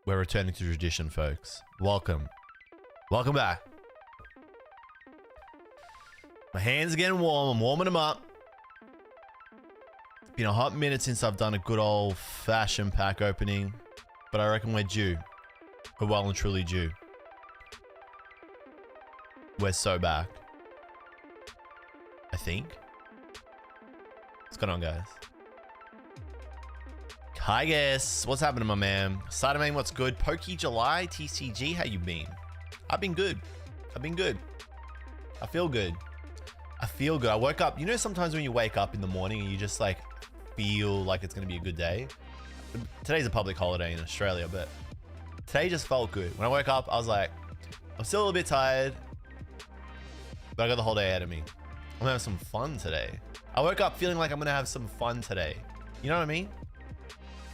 We're returning to tradition, folks. Welcome. Welcome back. My hands are getting warm. I'm warming them up. It's been a hot minute since I've done a good old-fashioned pack opening, but I reckon we're due. We're well and truly due. We're so back. I think. What's going on, guys? Hi, guys. What's happening, my man? Sidemain, what's good? okJLUV, TCG, how you been? I've been good. I've been good. I feel good. I feel good. I woke up. You know, sometimes when you wake up in the morning and you just like feel like it's going to be a good day. Today's a public holiday in Australia, but today just felt good. When I woke up, I was like, I'm still a little bit tired, but I got the whole day ahead of me. I'm gonna have some fun today. I woke up feeling like I'm gonna have some fun today. You know what I mean?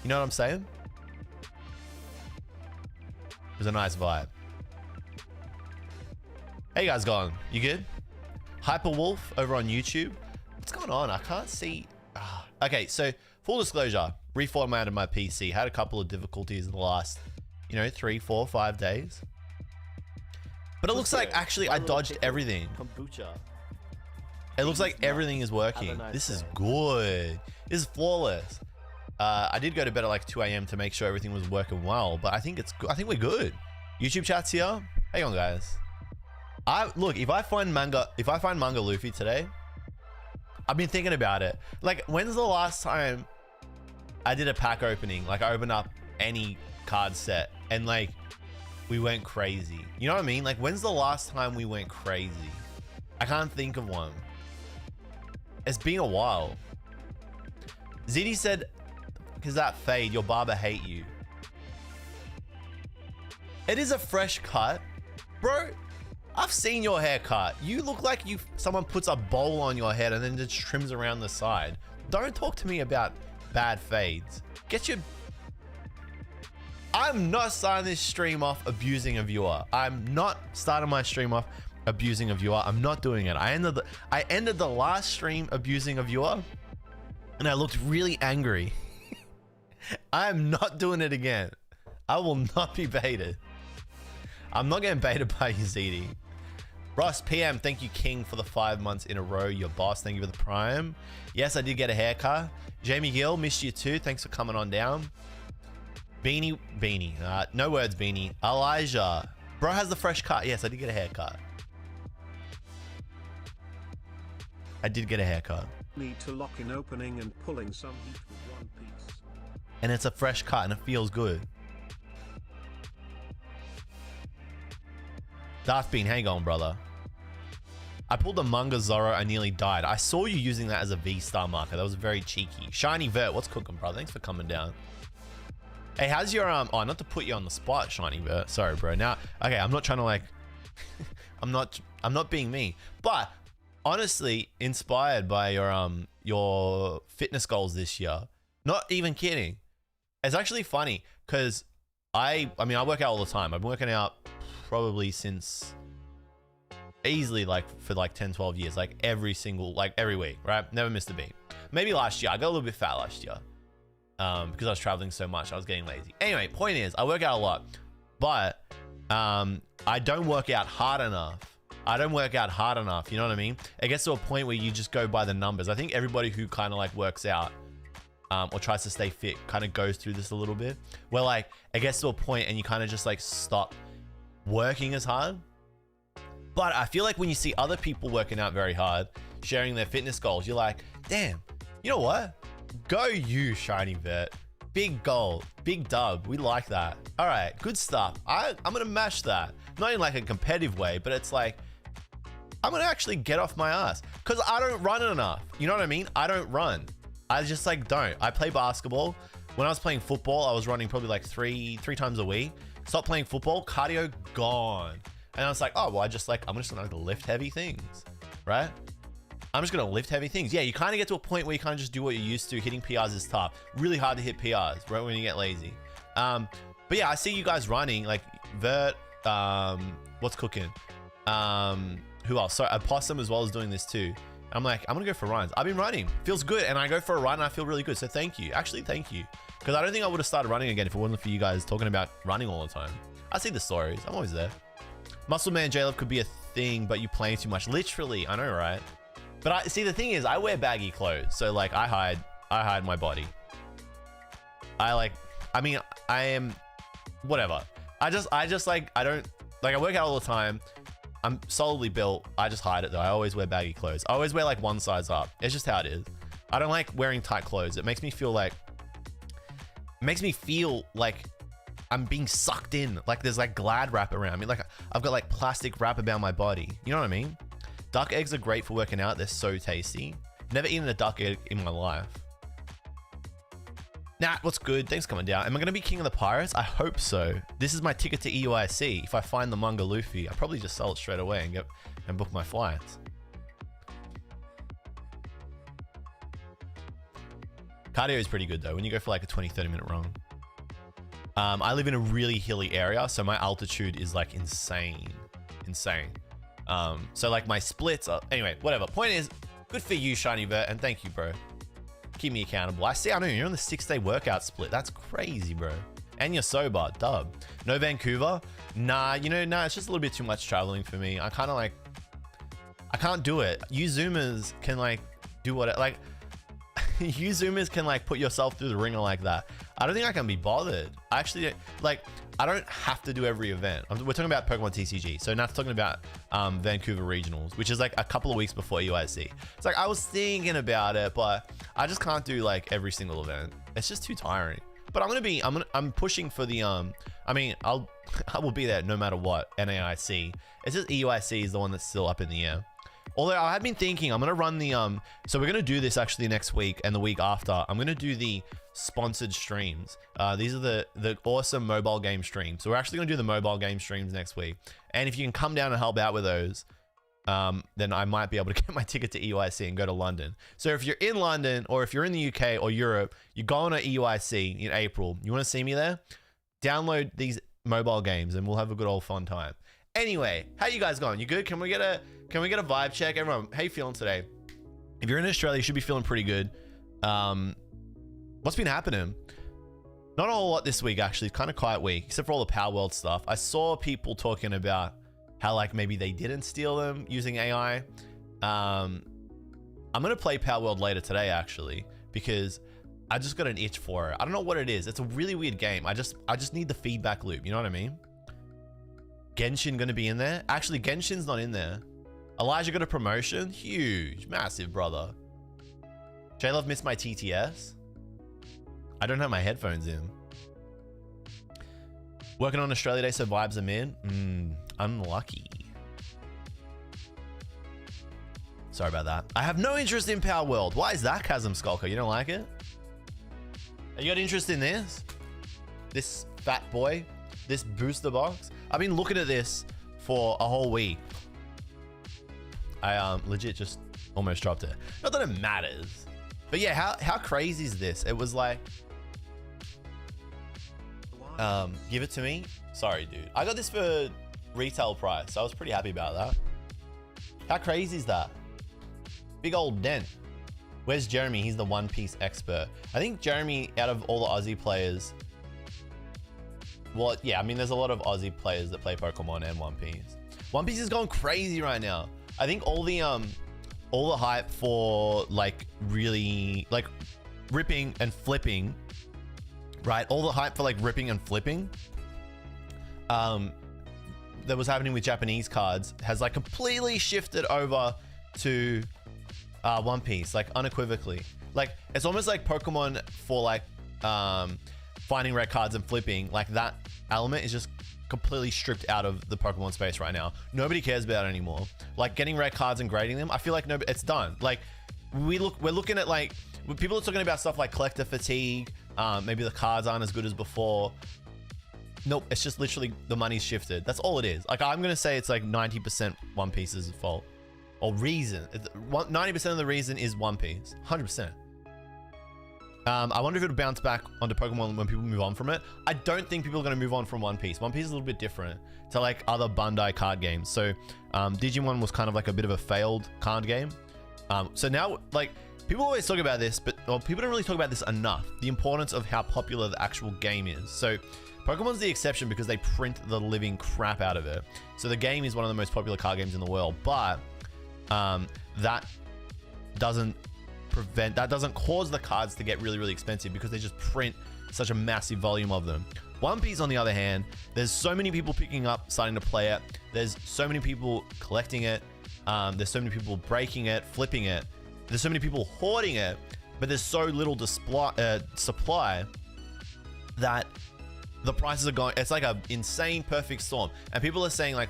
You know what I'm saying? It was a nice vibe. Hey, you guys going? You good? Hyperwolf over on YouTube. What's going on? I can't see. Okay, so full disclosure, reformatted my PC. Had a couple of difficulties in the last, 3, 4, 5 days. But it looks like actually I dodged everything. Kombucha. It looks like everything is working. This is good. This is flawless. I did go to bed at like 2 a.m. to make sure everything was working well, but I think it's good. I think we're good. YouTube chat's here. Hang on, guys. Look, if I find Manga Luffy today, I've been thinking about it. Like, when's the last time I did a pack opening? Like, I opened up any card set and like we went crazy. You know what I mean? Like, when's the last time we went crazy? I can't think of one. It's been a while. ZD said, because that fade, your barber hate you. It is a fresh cut. Bro, I've seen your haircut. You look like someone puts a bowl on your head and then just trims around the side. Don't talk to me about bad fades. I'm not starting this stream off abusing a viewer. I'm not starting my stream off abusing a viewer. I'm not doing it. I ended the last stream abusing a viewer and I looked really angry. I am not doing it again. I will not be baited. I'm not getting baited by you, ZD. Ross PM, thank you, King, for the 5 months in a row. Your boss, thank you for the prime. Yes, I did get a haircut. Jamie Gill, missed you too. Thanks for coming on down. Beanie. No words, Beanie. Elijah. Bro has the fresh cut. Yes, I did get a haircut. I did get a haircut. Need to lock in opening and pulling some heat with one piece. And it's a fresh cut and it feels good. Darth Bean, hang on, brother. I pulled the Manga Zoro. I nearly died. I saw you using that as a V-star marker. That was very cheeky. Shiny Vert, what's cooking, brother? Thanks for coming down. Hey, how's your oh, not to put you on the spot, Shiny Vert. Sorry, bro. Now, okay, I'm not trying to like I'm not being me. But honestly, inspired by your fitness goals this year. Not even kidding. It's actually funny because I mean, I work out all the time. I've been working out probably since easily like for like 10, 12 years, like every week, right? Never missed a beat. Maybe last year. I got a little bit fat last year because I was traveling so much. I was getting lazy. Anyway, point is, I work out a lot, but I don't work out hard enough. You know what I mean? It gets to a point where you just go by the numbers. I think everybody who kind of like works out or tries to stay fit kind of goes through this a little bit where like it gets to a point and you kind of just like stop working as hard. But I feel like when you see other people working out very hard, sharing their fitness goals, you're like, damn, you know what? Go you, Shiny Vert. Big goal, big dub. We like that. All right, good stuff. I'm gonna mash that. Not in like a competitive way, but it's like, I'm gonna actually get off my ass because I don't run enough. You know what I mean? I don't run. I just like don't. I play basketball. When I was playing football, I was running probably like three times a week. Stopped playing football, cardio gone. And I was like, oh, well, I'm just gonna lift heavy things, right? I'm just gonna lift heavy things. Yeah, you kind of get to a point where you kind of just do what you're used to. Hitting PRs is tough. Really hard to hit PRs, right, when you get lazy. But yeah, I see you guys running, like Vert, what's cooking? Who else? Sorry, Opossum as well is doing this too. I'm like, I'm gonna go for runs. I've been running, feels good, and I go for a run and I feel really good. So thank you, actually, thank you, because I don't think I would have started running again if it wasn't for you guys talking about running all the time. I see the stories. I'm always there. Muscle Man JLove could be a thing, but you playing too much. Literally, I know, right? But I see the thing is, I wear baggy clothes, so like I hide my body. I am whatever. I just like, I don't like, I work out all the time. I'm solidly built. I just hide it though. I always wear baggy clothes. I always wear like one size up. It's just how it is. I don't like wearing tight clothes. It makes me feel like I'm being sucked in. Like there's like Glad wrap around me. Like I've got like plastic wrap about my body. You know what I mean? Duck eggs are great for working out. They're so tasty. Never eaten a duck egg in my life. Nat, what's good? Thanks for coming down. Am I going to be king of the pirates? I hope so. This is my ticket to EUIC. If I find the Manga Luffy, I'll probably just sell it straight away and book my flights. Cardio is pretty good though. When you go for like a 20-30 minute run. I live in a really hilly area, so my altitude is like insane. So like my splits are, anyway, whatever. Point is, good for you, Shiny Vert, and thank you, bro. Keep me accountable. I know you're on the 6-day workout split. That's crazy, bro. And you're sober, dub. No Vancouver? Nah, it's just a little bit too much traveling for me. I can't do it. You Zoomers can like do what, like, you Zoomers can like put yourself through the ringer like that. I don't think I can be bothered. I actually, like, I don't have to do every event. We're talking about Pokemon TCG. So Nat's talking about Vancouver Regionals, which is like a couple of weeks before UIC. It's like, I was thinking about it, but I just can't do like every single event. It's just too tiring. But I'm pushing for the, I will be there no matter what, NAIC. It's just EUIC is the one that's still up in the air. Although I have been thinking, I'm going to run the, so we're going to do this actually next week and the week after. I'm going to do the sponsored streams. These are the awesome mobile game streams. So we're actually going to do the mobile game streams next week. And if you can come down and help out with those, then I might be able to get my ticket to EUIC and go to London. So if you're in London or if you're in the UK or Europe, you're going to EUIC in April, you want to see me there? Download these mobile games and we'll have a good old fun time. Anyway, how you guys going? You good? Can we get a vibe check? Everyone, how you feeling today? If you're in Australia, you should be feeling pretty good. What's been happening? Not a whole lot this week, actually. It's kind of quiet week, except for all the Power World stuff. I saw people talking about how like maybe they didn't steal them using AI. I'm gonna play Power World later today, actually, because I just got an itch for it. I don't know what it is. It's a really weird game. I just need the feedback loop. You know what I mean? Genshin gonna be in there? Actually, Genshin's not in there. Elijah got a promotion? Huge, massive, brother. JLove missed my TTS. I don't have my headphones in. Working on Australia Day, so vibes are mid. Unlucky. Sorry about that. I have no interest in Power World. Why is that, Chasm Skulker? You don't like it? You got interest in this? This fat boy? This booster box? I've been looking at this for a whole week. I legit just almost dropped it. Not that it matters. But yeah, how crazy is this? It was like, give it to me. Sorry, dude. I got this for retail price. So I was pretty happy about that. How crazy is that? Big old dent. Where's Jeremy? He's the One Piece expert. I think Jeremy, out of all the Aussie players, well, yeah, I mean, there's a lot of Aussie players that play Pokemon and One Piece. One Piece is going crazy right now. I think all the hype for like really like ripping and flipping, right? All the hype for like ripping and flipping that was happening with Japanese cards has like completely shifted over to One Piece, like unequivocally. Like it's almost like Pokemon for like finding rare cards and flipping, like that element is just completely stripped out of the Pokemon space right now. Nobody cares about it anymore. Like getting rare cards and grading them, I feel like it's done. Like we're looking at like, people are talking about stuff like collector fatigue. Maybe the cards aren't as good as before. Nope, it's just literally the money's shifted. That's all it is. Like I'm gonna say it's like 90% One Piece's fault or reason. 90% of the reason is One Piece, 100%. I wonder if it'll bounce back onto Pokemon when people move on from it. I don't think people are going to move on from One Piece. One Piece is a little bit different to like other Bandai card games. So Digimon was kind of like a bit of a failed card game. So now, like, people always talk about this, but well, people don't really talk about this enough. The importance of how popular the actual game is. So Pokemon's the exception because they print the living crap out of it. So the game is one of the most popular card games in the world, but that doesn't cause the cards to get really, really expensive because they just print such a massive volume of them. One Piece, on the other hand, there's so many people picking up, starting to play it. There's so many people collecting it. There's so many people breaking it, flipping it. There's so many people hoarding it, but there's so little supply that the prices are going. It's like an insane perfect storm. And people are saying, like,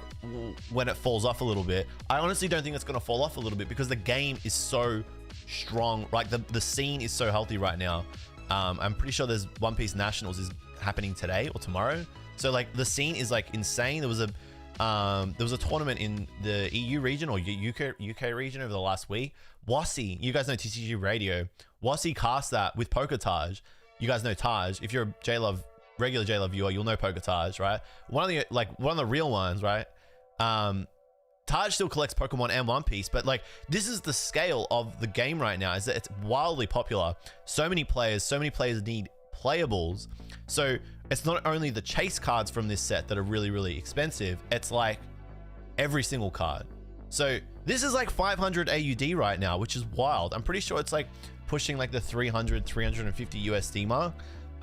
when it falls off a little bit, I honestly don't think it's going to fall off a little bit because the game is so strong. Like, the scene is so healthy right now. I'm pretty sure there's One Piece Nationals is happening today or tomorrow. So, like, the scene is, like, insane. There was a tournament in the EU region or UK region over the last week. Wasi, you guys know TCG Radio. Wasi cast that with Poketage. You guys know Taj. If you're a regular JLove viewer, you'll know Poketage, right? One of the real ones, right? Taj still collects Pokemon and One Piece, but like, this is the scale of the game right now, is that it's wildly popular. So many players need playables. So it's not only the chase cards from this set that are really, really expensive, it's like every single card. So this is like 500 AUD right now, which is wild. I'm pretty sure it's like pushing like the 350 USD mark.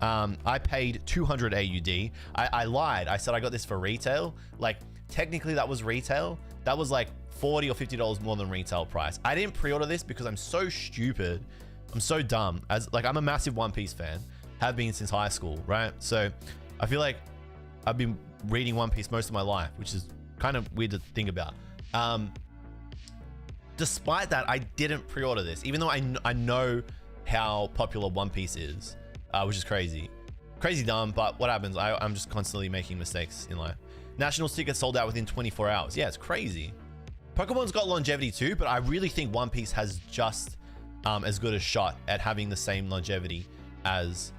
I paid 200 AUD. I lied. I said I got this for retail. Like, technically that was retail. That was like $40 or $50 more than retail price. I didn't pre-order this because I'm so stupid. I'm so dumb. I'm a massive One Piece fan. Have been since high school, right? So I feel like I've been reading One Piece most of my life, which is kind of weird to think about. Despite that, I didn't pre-order this, even though I know how popular One Piece is, which is crazy dumb, but what happens? I'm just constantly making mistakes in life. National tickets sold out within 24 hours. Yeah, it's crazy. Pokemon's got longevity too, but I really think One Piece has just as good a shot at having the same longevity as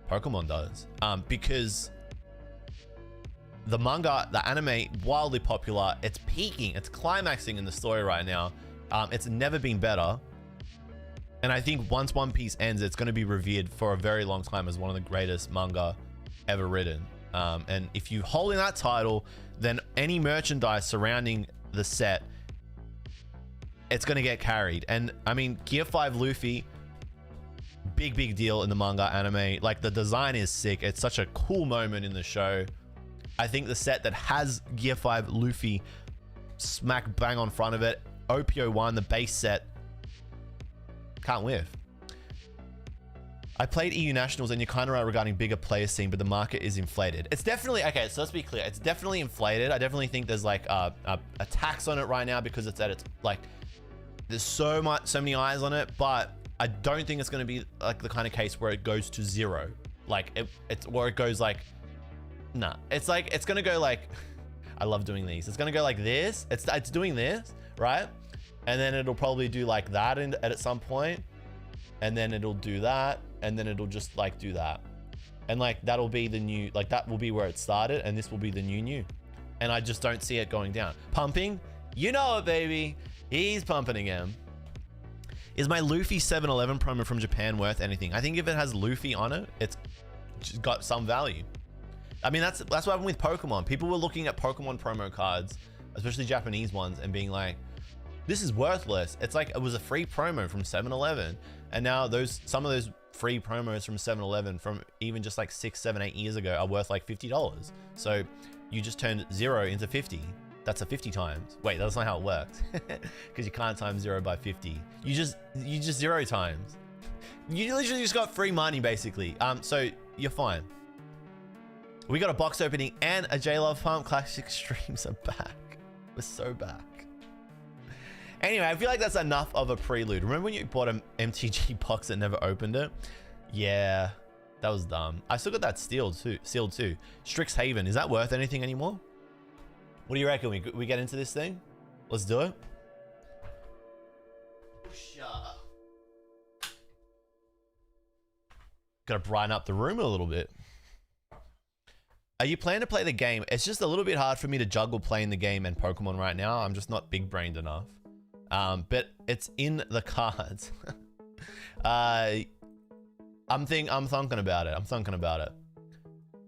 Pokemon does, because the manga, the anime, wildly popular. It's peaking, it's climaxing in the story right now. It's never been better. And I think once One Piece ends, it's going to be revered for a very long time as one of the greatest manga ever written. And if you hold in that title, then any merchandise surrounding the set, it's going to get carried. And I mean, Gear 5 Luffy, big deal in the manga anime. Like, the design is sick. It's such a cool moment in the show. I think the set that has Gear 5 Luffy smack bang on front of it, OPO1, the base set, can't whiff. I played EU Nationals and you're kind of right regarding bigger player scene, but the market is inflated. It's definitely, okay, so let's be clear. It's definitely inflated. I definitely think there's like a tax on it right now because it's at its, like, there's so many eyes on it, but I don't think it's going to be like the kind of case where it goes to zero. Like, it's where it goes like, nah. It's like, it's going to go like, I love doing these. It's going to go like this. It's doing this, right? And then it'll probably do like that at some point. And then it'll do that. And then it'll just like do that. And like, that'll be the new, like that will be where it started. And this will be the new. And I just don't see it going down. Pumping, you know it, baby. He's pumping again. Is my Luffy 7-Eleven promo from Japan worth anything? I think if it has Luffy on it, it's just got some value. I mean, that's what happened with Pokemon. People were looking at Pokemon promo cards, especially Japanese ones, and being like, this is worthless. It's like, it was a free promo from 7-Eleven. And now some of those free promos from 7-Eleven from even just like 6, 7, 8 years ago are worth like $50. So you just turned 0 into 50. That's a 50 times. Wait, that's not how it works. Because you can't times 0 by 50. You just 0 times. You literally just got free money basically. So you're fine. We got a box opening and a JLove pump. Classic streams are back. We're so back. Anyway, I feel like that's enough of a prelude. Remember when you bought an MTG box and never opened it? Yeah, that was dumb. I still got that sealed too. Strixhaven, is that worth anything anymore? What do you reckon? We get into this thing? Let's do it. Gotta brighten up the room a little bit. Are you planning to play the game? It's just a little bit hard for me to juggle playing the game and Pokemon right now. I'm just not big brained enough. But it's in the cards. I'm thinking about it. I'm thinking about it.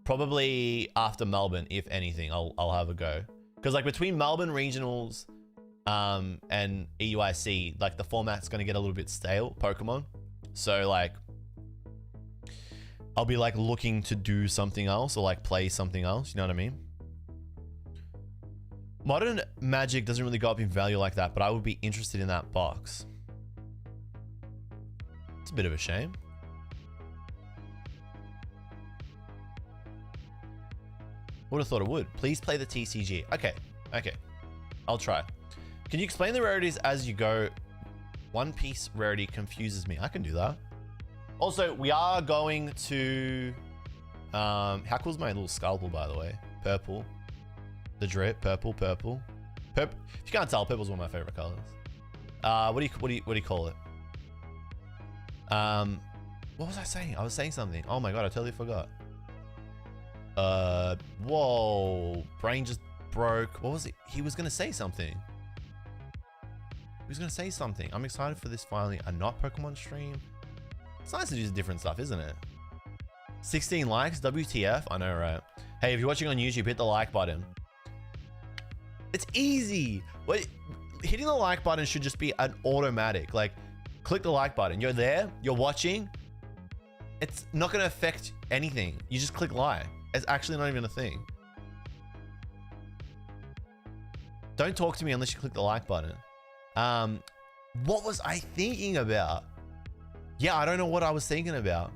Probably after Melbourne, if anything, I'll have a go. Because like between Melbourne regionals and EUIC, like the format's gonna get a little bit stale, Pokemon. So like I'll be like looking to do something else or like play something else, you know what I mean? Modern Magic doesn't really go up in value like that, but I would be interested in that box. It's a bit of a shame. Would have thought it would. Please play the TCG. Okay, I'll try. Can you explain the rarities as you go? One Piece rarity confuses me. I can do that. Also, we are going to... how cool's my little scalpel, by the way? Purple. The drip, purple. If you can't tell, purple's one of my favorite colors. What do you call it? What was I saying? I was saying something. Oh my god, I totally forgot. Whoa, brain just broke. What was it? He was gonna say something. I'm excited for this finally. A not Pokemon stream. It's nice to do different stuff, isn't it? 16 likes, WTF? I know, right? Hey, if you're watching on YouTube, hit the like button. It's easy. Wait, hitting the like button should just be an automatic. Like, click the like button. You're there, you're watching. It's not gonna affect anything. You just click like. It's actually not even a thing. Don't talk to me unless you click the like button. What was I thinking about? Yeah, I don't know what I was thinking about.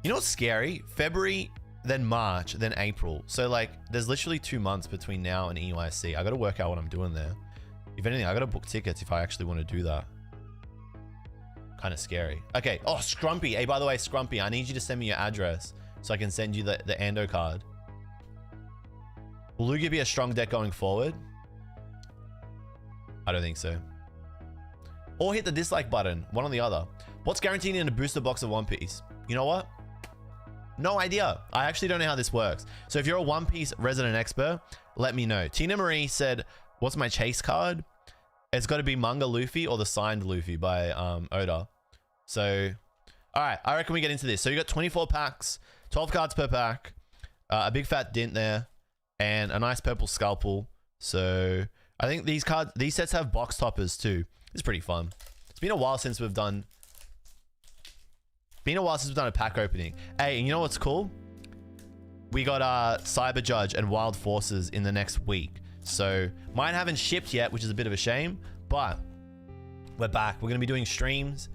You know what's scary? February, then March, then April. So like, there's literally 2 months between now and EUIC. I gotta work out what I'm doing there. If anything, I gotta book tickets if I actually want to do that. Kind of scary. Okay. Oh, Scrumpy. Hey, by the way, Scrumpy, I need you to send me your address so I can send you the Ando card. Will Lugia be a strong deck going forward? I don't think so. Or hit the dislike button, one or the other. What's guaranteed in a booster box of One Piece? You know what? No idea. I actually don't know how this works. So if you're a One Piece resident expert, let me know. Tina Marie said, what's my chase card? It's got to be Manga Luffy or the signed Luffy by Oda. So, all right, I reckon we get into this. So you got 24 packs, 12 cards per pack, a big fat dint there, and a nice purple scalpel. So I think these sets have box toppers too. It's pretty fun. It's been a while since we've done a pack opening. Hey, and you know what's cool? We got Cyber Judge and Wild Forces in the next week. So mine haven't shipped yet, which is a bit of a shame, but we're back. We're going to be doing streams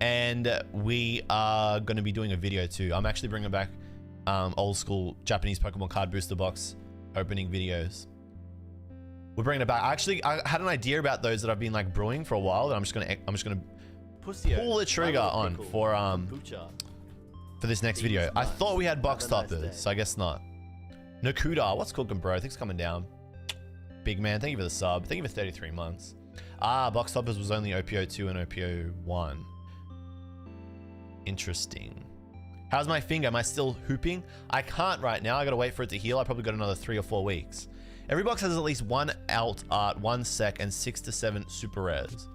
and we are going to be doing a video too. I'm actually bringing back old school Japanese Pokemon card booster box opening videos. We're bringing it back. Actually, I had an idea about those that I've been like brewing for a while that I'm just gonna pull the trigger on for this next video. I thought we had box toppers, so I guess not. Nakuda, what's cooking, bro? Thanks for coming down. Big man, thank you for the sub. Thank you for 33 months. Ah, box toppers was only OPO2 and OPO1. Interesting. How's my finger? Am I still hooping? I can't right now. I gotta wait for it to heal. I probably got another 3 or 4 weeks. Every box has at least 1 alt art, 1 sec, and 6 to 7 super rares.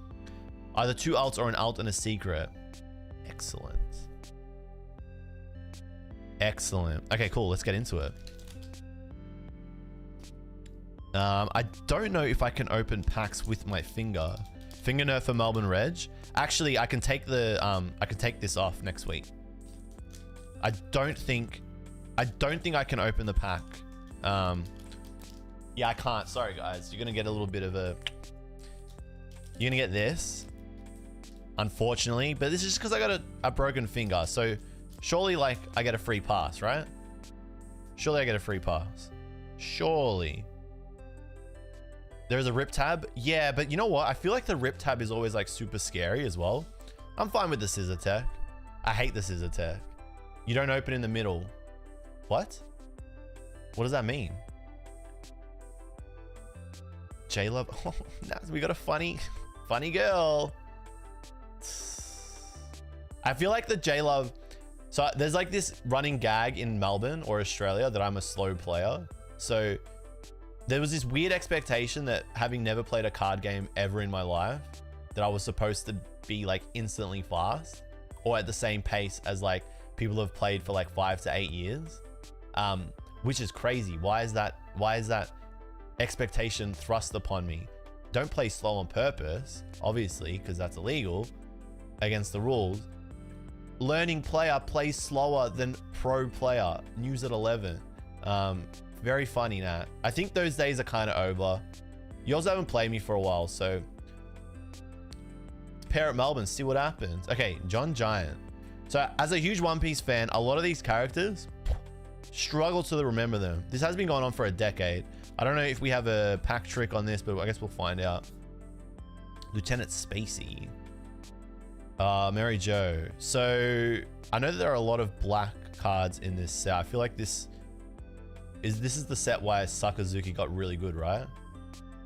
Either 2 alts or an alt and a secret. Excellent. Excellent. Okay, cool. Let's get into it. I don't know if I can open packs with my finger. Finger nerf for Melbourne Reg. Actually, I can take this off next week. I don't think I can open the pack. Yeah, I can't. Sorry, guys. You're gonna get a little bit of a... You're gonna get this, unfortunately. But this is just because I got a broken finger. So surely, like, I get a free pass, right? Surely I get a free pass. Surely. There's a rip tab. Yeah, but you know what? I feel like the rip tab is always, like, super scary as well. I'm fine with the scissor tech. I hate the scissor tech. You don't open in the middle. What? What does that mean? okJLUV. Oh, we got a funny girl. I feel like the okJLUV. So there's like this running gag in Melbourne or Australia that I'm a slow player. So there was this weird expectation that having never played a card game ever in my life, that I was supposed to be like instantly fast or at the same pace as like people have played for like 5 to 8 years, which is crazy. Why is that expectation thrust upon me? Don't play slow on purpose, obviously, because that's illegal against the rules. Learning player plays slower than pro player. News at 11. Very funny, Nat. I think those days are kind of over. You also haven't played me for a while, so pair at Melbourne, see what happens. Okay, John Giant. So as a huge One Piece fan, a lot of these characters struggle to remember them. This has been going on for a decade. I don't know if we have a pack trick on this, but I guess we'll find out. Lieutenant Spacey. Mary Jo. So I know that there are a lot of black cards in this set. I feel like this is the set why Sakazuki got really good, right?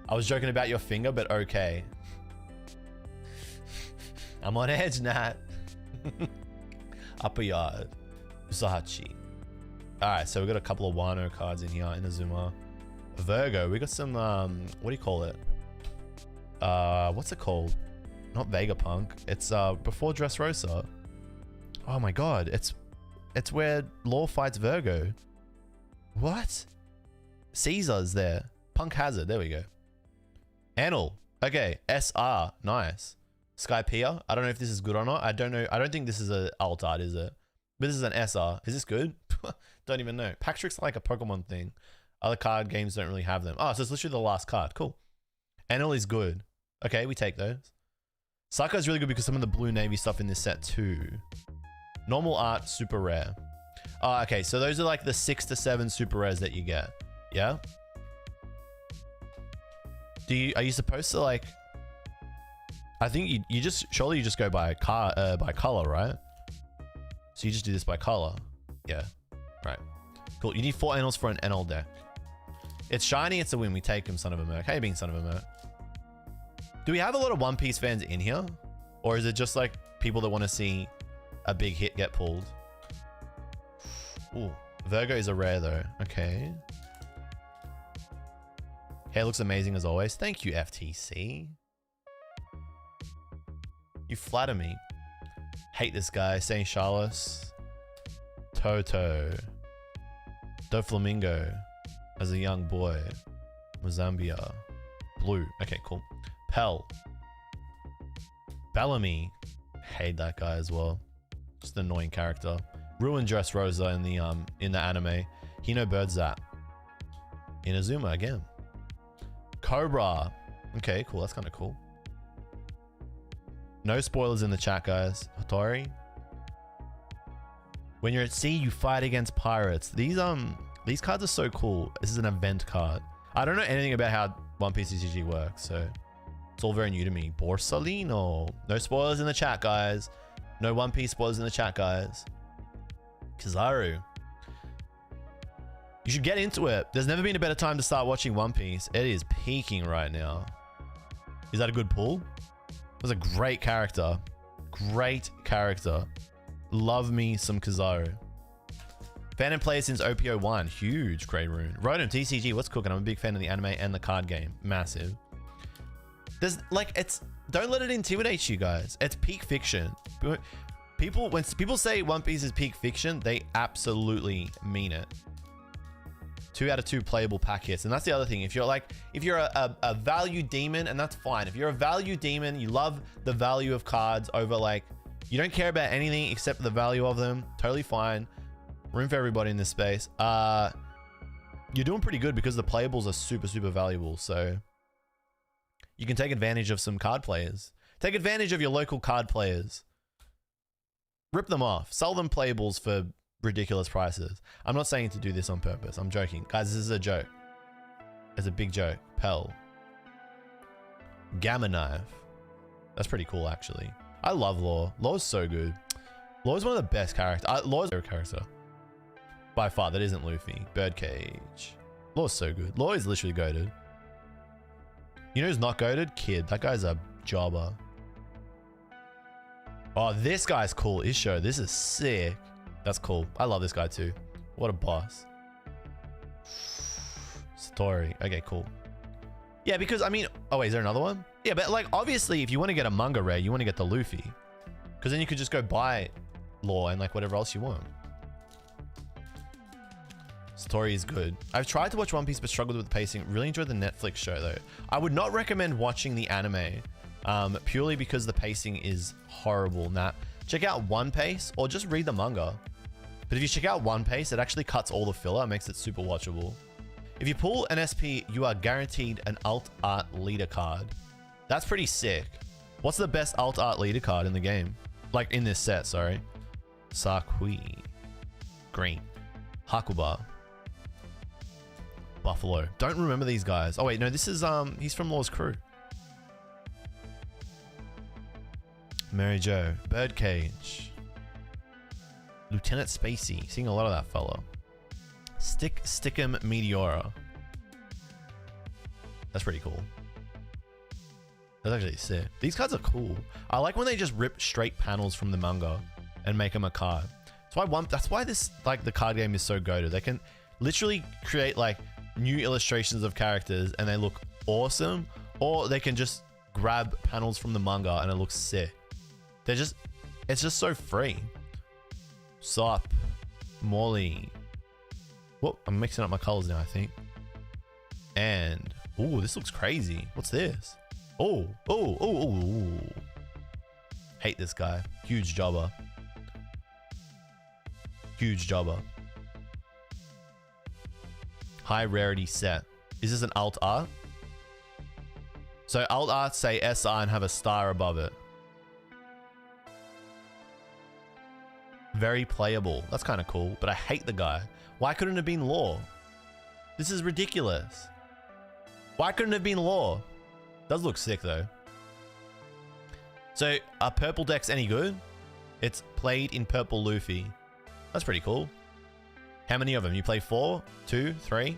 I was joking about your finger, but okay. I'm on edge, Nat. Upper Yard. Usahachi. Alright, so we got a couple of Wano cards in here. Inazuma. Virgo. We got some, what do you call it? What's it called? Not Vegapunk. It's before Dressrosa. Oh my god. It's where Law fights Virgo. What? Caesar's there. Punk Hazard. There we go. Anil. Okay. SR. Nice. Skypea. I don't know if this is good or not. I don't know. I don't think this is a alt art, is it? But this is an SR. Is this good? Don't even know. Pack Trick's like a Pokemon thing. Other card games don't really have them. Oh, so it's literally the last card. Cool. Anil is good. Okay, we take those. Saka is really good because some of the Blue Navy stuff in this set too. Normal art, super rare. Oh, okay, so those are like the 6 to 7 super rares that you get. Yeah? Are you supposed to like... I think you just... Surely you just go by color, right? So you just do this by color. Yeah. Right. Cool. You need 4 Anils for an NL deck. It's shiny, it's a win. We take him, son of a merc. How you being, son of a merc? Do we have a lot of One Piece fans in here? Or is it just like people that want to see a big hit get pulled? Ooh. Virgo is a rare though. Okay. Hair looks amazing as always. Thank you, FTC. You flatter me. Hate this guy. Saint Charles. Toto. Doflamingo. As a young boy. Mozambia. Blue. Okay, cool. Pell. Bellamy. Hate that guy as well. Just an annoying character. Ruined Dressrosa in the anime. Hino Birdzap. Inazuma again. Cobra. Okay, cool. That's kind of cool. No spoilers in the chat, guys. Hattori. When you're at sea, you fight against pirates. These cards are so cool. This is an event card. I don't know anything about how One Piece TCG works, so it's all very new to me. Borsalino. No spoilers in the chat, guys. No One Piece spoilers in the chat, guys. Kizaru. You should get into it. There's never been a better time to start watching One Piece. It is peaking right now. Is that a good pull? That was a great character. Great character. Love me some Kizaru. Fan and player since OPO1. Huge Grey Rune. Rotom TCG. What's cooking? I'm a big fan of the anime and the card game. Massive. There's like, don't let it intimidate you guys. It's peak fiction. When people say One Piece is peak fiction, they absolutely mean it. 2 out of 2 playable pack hits. And that's the other thing. If you're a value demon, and that's fine. If you're a value demon, you love the value of cards over like, you don't care about anything except the value of them. Totally fine. Room for everybody in this space. You're doing pretty good because the playables are super, super valuable. So you can take advantage of some card players. Take advantage of your local card players. Rip them off. Sell them playables for ridiculous prices. I'm not saying to do this on purpose. I'm joking. Guys, this is a joke. It's a big joke. Pell. Gamma Knife. That's pretty cool, actually. I love Law. Law's so good. Law's one of the best characters. Law's a character. By far, that isn't Luffy. Birdcage. Law's so good. Law is literally goated. You know who's not goated? Kid. That guy's a jobber. Oh, this guy's cool. Isho. This is sick. That's cool. I love this guy too. What a boss. Satori. Okay, cool. Yeah, because I mean, oh wait, is there another one? Yeah, but like obviously if you want to get a manga rare, you want to get the Luffy. Because then you could just go buy Law and like whatever else you want. Story is good. I've tried to watch One Piece but struggled with the pacing. Really enjoyed the Netflix show though. I would not recommend watching the anime purely because the pacing is horrible. Now, check out One Piece or just read the manga. But if you check out One Piece, it actually cuts all the filler and makes it super watchable. If you pull an SP, you are guaranteed an alt art leader card. That's pretty sick. What's the best alt art leader card in the game? Like in this set, sorry. Sakui. Green. Hakuba. Buffalo. Don't remember these guys. Oh wait, no, this is he's from Law's crew. Mary Jo. Birdcage. Lieutenant Spacey. Seeing a lot of that fella. Stickum Meteora. That's pretty cool. That's actually sick. These cards are cool. I like when they just rip straight panels from the manga and make them a card. That's why this, like, the card game is so goated. They can literally create like new illustrations of characters and they look awesome, or they can just grab panels from the manga and it looks sick. It's just so free. Sop, Molly. Whoa, I'm mixing up my colors now, I think. And, ooh, this looks crazy. What's this? Oh. Hate this guy. Huge jobber. Huge jobber. High rarity set. Is this an alt art? So alt art say SR and have a star above it. Very playable. That's kind of cool, but I hate the guy. Why couldn't it have been Law? This is ridiculous. Why couldn't it have been Law? Does look sick though. So are purple decks any good? It's played in purple Luffy. That's pretty cool. How many of them? You play 4, 2, 3?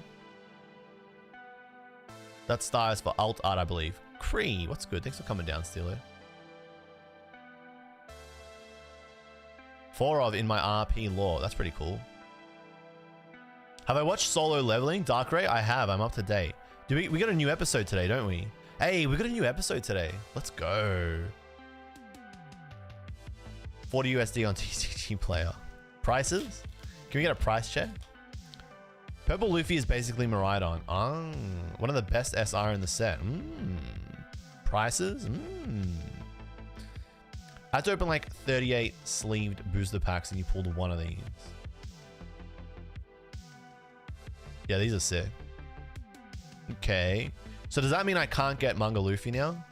That's stars for alt art, I believe. Cree, what's good? Thanks for coming down, Steeler. 4 of in my RP lore. That's pretty cool. Have I watched Solo Leveling? Dark Ray? I have. I'm up to date. We got a new episode today, don't we? Hey, we got a new episode today. Let's go. 40 USD on TCG player. Prices? Can we get a price check? Purple Luffy is basically Miraidon. One of the best SR in the set. Prices? I had to open like 38 sleeved booster packs and you pulled one of these. Yeah, these are sick. Okay. So does that mean I can't get Manga Luffy now?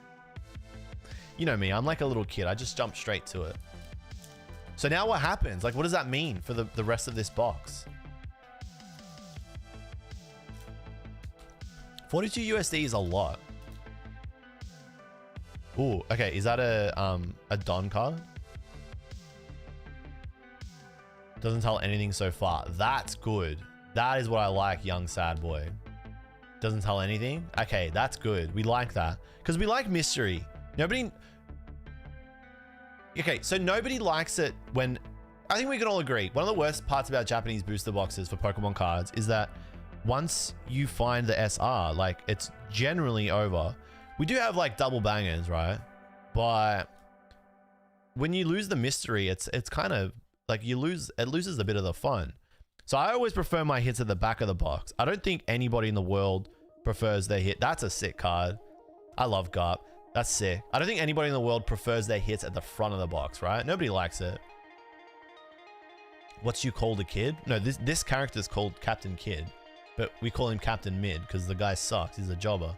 You know me, I'm like a little kid. I just jump straight to it. So now what happens? Like, what does that mean for the rest of this box? 42 USD is a lot. Ooh, okay. Is that a Don card? Doesn't tell anything so far. That's good. That is what I like, young sad boy. Doesn't tell anything. Okay, that's good. We like that because we like mystery. Nobody. Okay, so nobody likes it when. I think we can all agree. One of the worst parts about Japanese booster boxes for Pokemon cards is that once you find the SR, like it's generally over. We do have like double bangers, right? But when you lose the mystery, it's kind of like it loses a bit of the fun. So I always prefer my hits at the back of the box. I don't think anybody in the world prefers their hit. That's a sick card. I love Garp. That's sick. I don't think anybody in the world prefers their hits at the front of the box, right? Nobody likes it. What's you called a kid? No, this character is called Captain Kid, but we call him Captain Mid because the guy sucks. He's a jobber.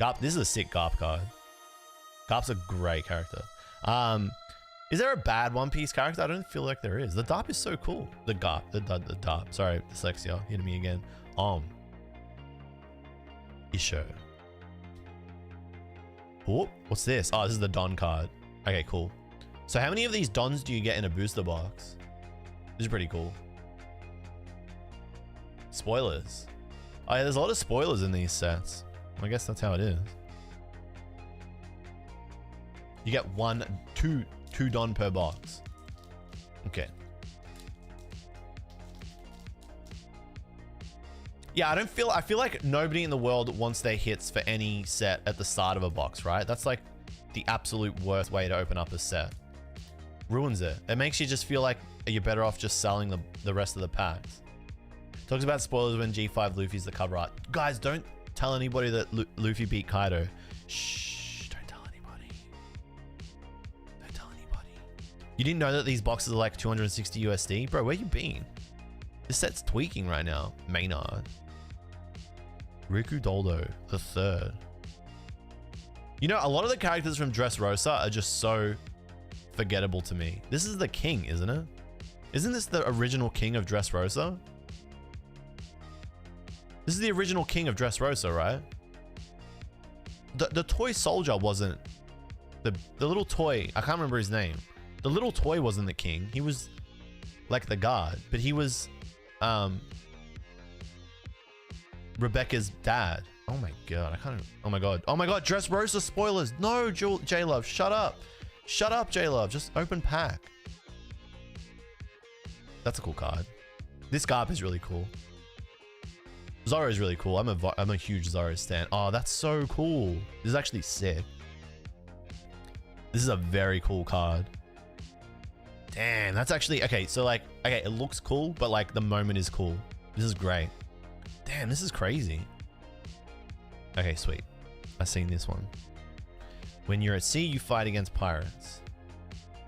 Garp, this is a sick Garp card. Garp's a great character. Is there a bad One Piece character? I don't feel like there is. The Darp is so cool. The Garp, the Darp. Sorry, dyslexia hitting me again. Isho. Oh, what's this? Oh, this is the Don card. Okay, cool. So how many of these Dons do you get in a booster box? This is pretty cool. Spoilers. Oh yeah, there's a lot of spoilers in these sets. I guess that's how it is. You get two Don per box. Okay. Yeah, I feel like nobody in the world wants their hits for any set at the start of a box, right? That's like the absolute worst way to open up a set. Ruins it. It makes you just feel like you're better off just selling the rest of the packs. Talks about spoilers when G5 Luffy's the cover art. Guys, don't tell anybody that Luffy beat Kaido. Shh, don't tell anybody. Don't tell anybody. You didn't know that these boxes are like 260 USD? Bro, where you been? This set's tweaking right now. Maynard. Riku Doldo, the third. You know, a lot of the characters from Dressrosa are just so forgettable to me. This is the king, isn't it? Isn't this the original king of Dressrosa? This is the original king of Dressrosa, right? The toy soldier wasn't the little toy. I can't remember his name. The little toy wasn't the king. He was like the guard, but he was Rebecca's dad. Oh my god, I can't. Oh my god. Oh my god, Dressrosa spoilers. No, JLUV, shut up. Shut up, JLUV. Just open pack. That's a cool card. This Garp is really cool. Zoro is really cool. I'm a huge Zoro stan. Oh, that's so cool. This is actually sick. This is a very cool card. Damn, that's actually okay. So like, okay, it looks cool, but like the moment is cool. This is great. Damn, this is crazy. Okay, sweet. I've seen this one. When you're at sea, you fight against pirates.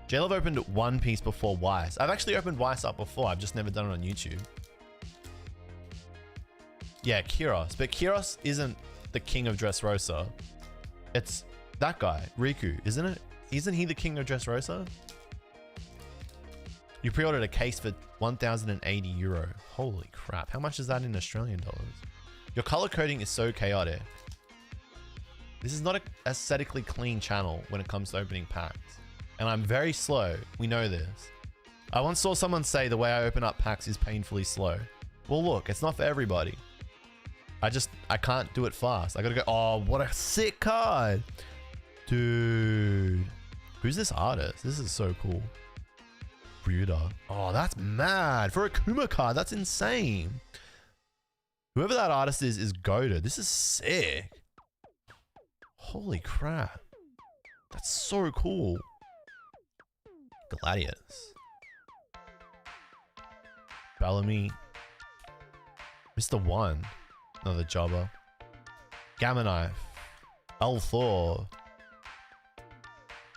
JLUV opened One Piece before Weiss. I've actually opened Weiss up before. I've just never done it on YouTube. Yeah, Kyros. But Kyros isn't the king of Dressrosa. It's that guy, Riku, isn't it? Isn't he the king of Dressrosa? You pre-ordered a case for 1,080 euro. Holy crap. How much is that in Australian dollars? Your color coding is so chaotic. This is not an aesthetically clean channel when it comes to opening packs. And I'm very slow. We know this. I once saw someone say the way I open up packs is painfully slow. Well, look, it's not for everybody. I can't do it fast. I gotta go, oh, what a sick card. Dude. Who's this artist? This is so cool. Ryuda. Oh, that's mad. For a Kuma card, that's insane. Whoever that artist is goated. This is sick. Holy crap. That's so cool. Gladius. Bellamy. Mr. One. Another jobber. Gamma Knife. L4.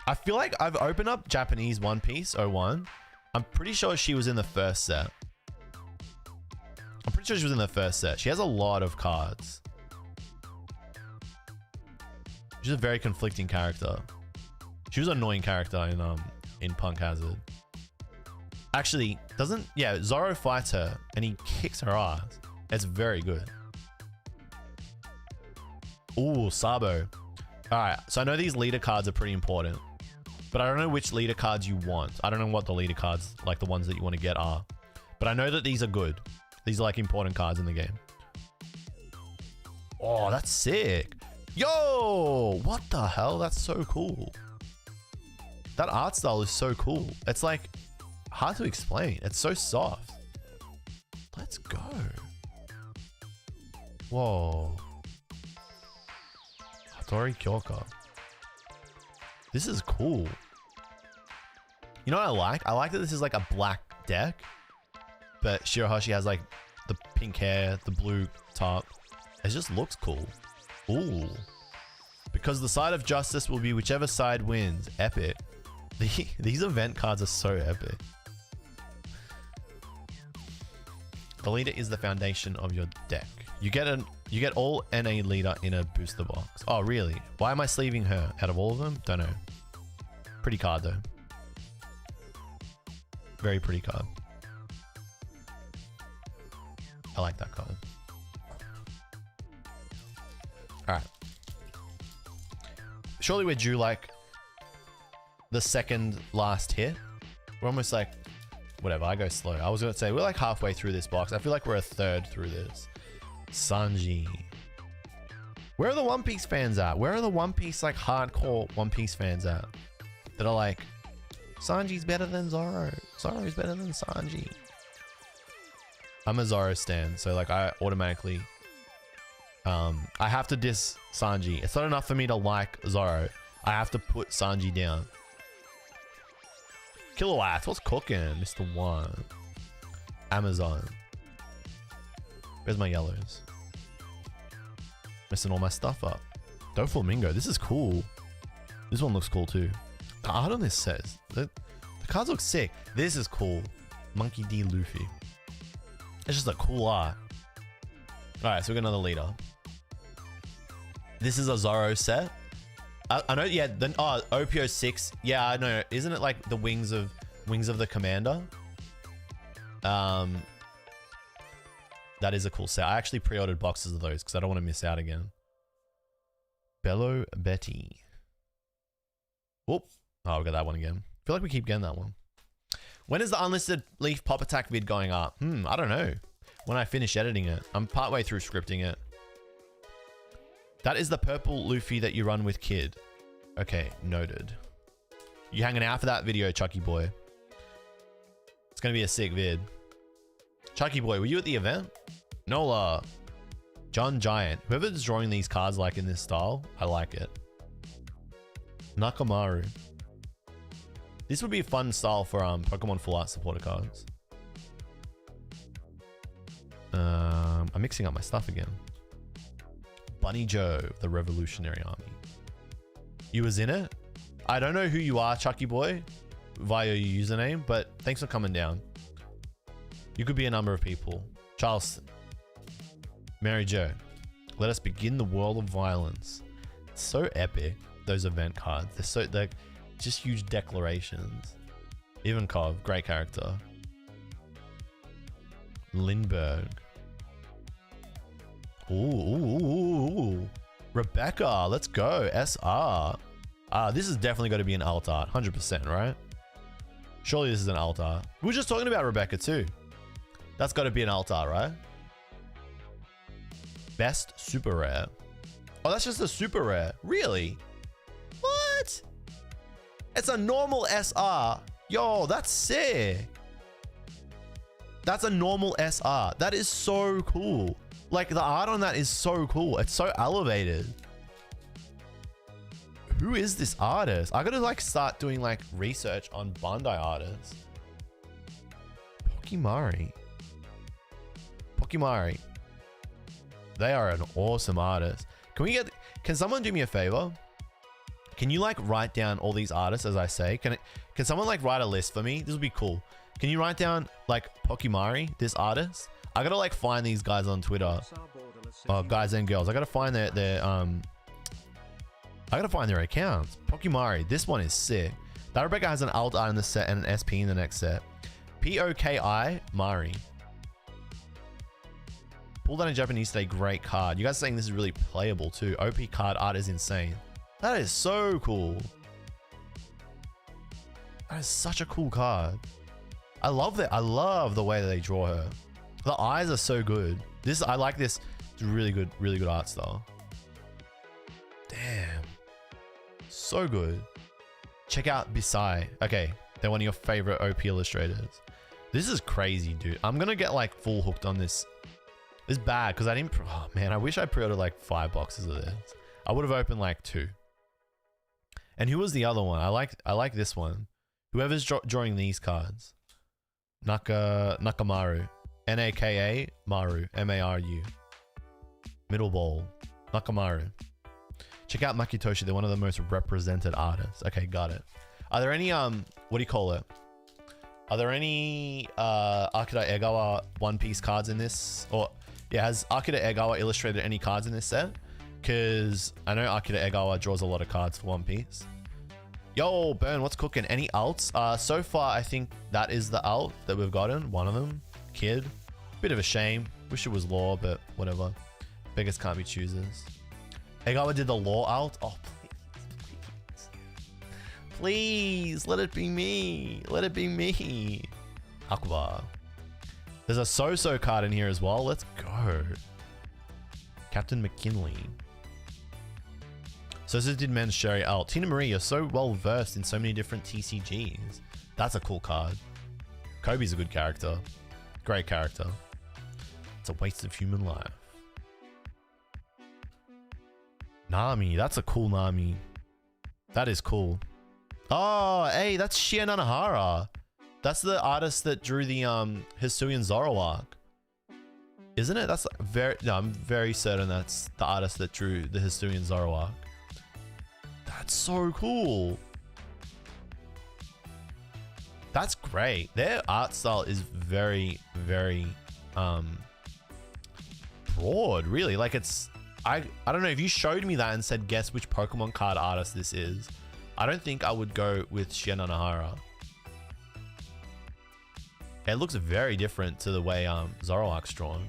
I feel like I've opened up Japanese One Piece 01. I'm pretty sure she was in the first set. She has a lot of cards. She's a very conflicting character. She was an annoying character in Punk Hazard. Actually, Zoro fights her and he kicks her ass. It's very good. Ooh, Sabo. Alright, so I know these leader cards are pretty important, but I don't know which leader cards you want. I don't know what the leader cards, like the ones that you want to get, are. But I know that these are good. These are like important cards in the game. Oh, that's sick. Yo, what the hell? That's so cool. That art style is so cool. It's like hard to explain. It's so soft. Let's go. Whoa. Hattori Kyoka. This is cool. You know what I like? I like that this is like a black deck, but Shirahoshi has like the pink hair, the blue top. It just looks cool. Ooh. Because the side of justice will be whichever side wins. Epic. These event cards are so epic. The leader is the foundation of your deck. You get all NA leader in a booster box. Oh, really? Why am I sleeving her out of all of them? Don't know. Pretty card though. Very pretty card. I like that card. All right. Surely we're due like the second last hit. We're almost like, whatever, I go slow. I was gonna say, we're like halfway through this box. I feel like we're a third through this. Sanji. Where are the One Piece fans at? Where are the One Piece, like hardcore One Piece fans at? That are like, Sanji's better than Zoro. Zoro's better than Sanji. I'm a Zoro stan, so like I automatically I have to diss Sanji. It's not enough for me to like Zoro. I have to put Sanji down. Kilowatts, what's cooking? Mr. One. Amazon. Where's my yellows? Messing all my stuff up. Doflamingo, this is cool. This one looks cool too. The art on this says the cards look sick. This is cool. Monkey D. Luffy. It's just a cool art. Alright, so we got another leader. This is a Zoro set. I know, yeah, then OPO 6. Yeah, I know. Isn't it like the wings of the commander? That is a cool set. I actually pre-ordered boxes of those because I don't want to miss out again. Bello Betty. Whoop. Oh, we got that one again. I feel like we keep getting that one. When is the unlisted leaf pop attack vid going up? I don't know. When I finish editing it. I'm partway through scripting it. That is the purple Luffy that you run with Kid. Okay, noted. You hanging out for that video, Chucky boy? It's gonna be a sick vid. Chucky boy, were you at the event? Nola. John Giant. Whoever's drawing these cards like in this style, I like it. Nakamaru. This would be a fun style for Pokemon Full Art supporter cards. I'm mixing up my stuff again. Bunny Joe, the Revolutionary Army. You was in it? I don't know who you are, Chucky boy, via your username, but thanks for coming down. You could be a number of people. Charleston. Mary Jo. Let us begin the world of violence. It's so epic, those event cards. They're just huge declarations. Ivankov, great character. Lindbergh. Ooh. Rebecca, let's go. SR. This is definitely going to be an alt art. 100%, right? Surely this is an alt art. We were just talking about Rebecca too. That's got to be an alt art, right? Best super rare. Oh, that's just a super rare. Really? What? It's a normal SR. Yo, that's sick. That's a normal SR. That is so cool. Like, the art on that is so cool. It's so elevated. Who is this artist? I gotta like start doing like research on Bandai artists. Pokimari. They are an awesome artist. Can someone do me a favor? Can you like write down all these artists as I say? Can someone like write a list for me? This would be cool. Can you write down like Pokimari, this artist? I gotta like find these guys on Twitter. Guys and girls. I gotta find their accounts. Pokimari, this one is sick. That Rebecca has an alt art in the set and an SP in the next set. Poki Mari. Pull that in Japanese today, great card. You guys are saying this is really playable too. OP card art is insane. That is so cool. That is such a cool card. I love that. I love the way that they draw her. The eyes are so good. I like this. It's really good art style. Damn. So good. Check out Bisai. Okay, they're one of your favorite OP illustrators. This is crazy, dude. I'm gonna get like full hooked on this. It's bad because I didn't. Oh man, I wish I pre-ordered like 5 boxes of this. I would have opened like 2. And who was the other one? I like this one. Whoever's drawing these cards. Nakamaru. Naka Maru. Maru. Middle ball. Nakamaru. Check out Makitoshi. They're one of the most represented artists. Okay, got it. Are there any what do you call it? Are there any Akira Egawa One Piece cards in this? Or yeah, has Akira Egawa illustrated any cards in this set? Because I know Akira Egawa draws a lot of cards for One Piece. Yo, Burn, what's cooking? Any alts? So far, I think that is the alt that we've gotten. One of them. Kid. Bit of a shame. Wish it was Law, but whatever. Beggars can't be choosers. Egawa did the Law alt. Oh, please. Please, let it be me. Let it be me. Aquabar. There's a So-So card in here as well. Let's go. Captain McKinley. So-So did men's Sherry alt. Tina Marie, you're so well versed in so many different TCGs. That's a cool card. Kobe's a good character. Great character. It's a waste of human life. Nami, that's a cool Nami. That is cool. Oh, hey, that's Shia Nanahara. That's the artist that drew the Hisuian Zoro arc. Isn't it? That's very, no, I'm very certain that's the artist that drew the Hisuian Zoro arc. That's so cool. That's great. Their art style is very, very broad, really. Like it's, I don't know, if you showed me that and said, guess which Pokemon card artist this is, I don't think I would go with Shia Nanahara. It looks very different to the way Zoroark's drawn.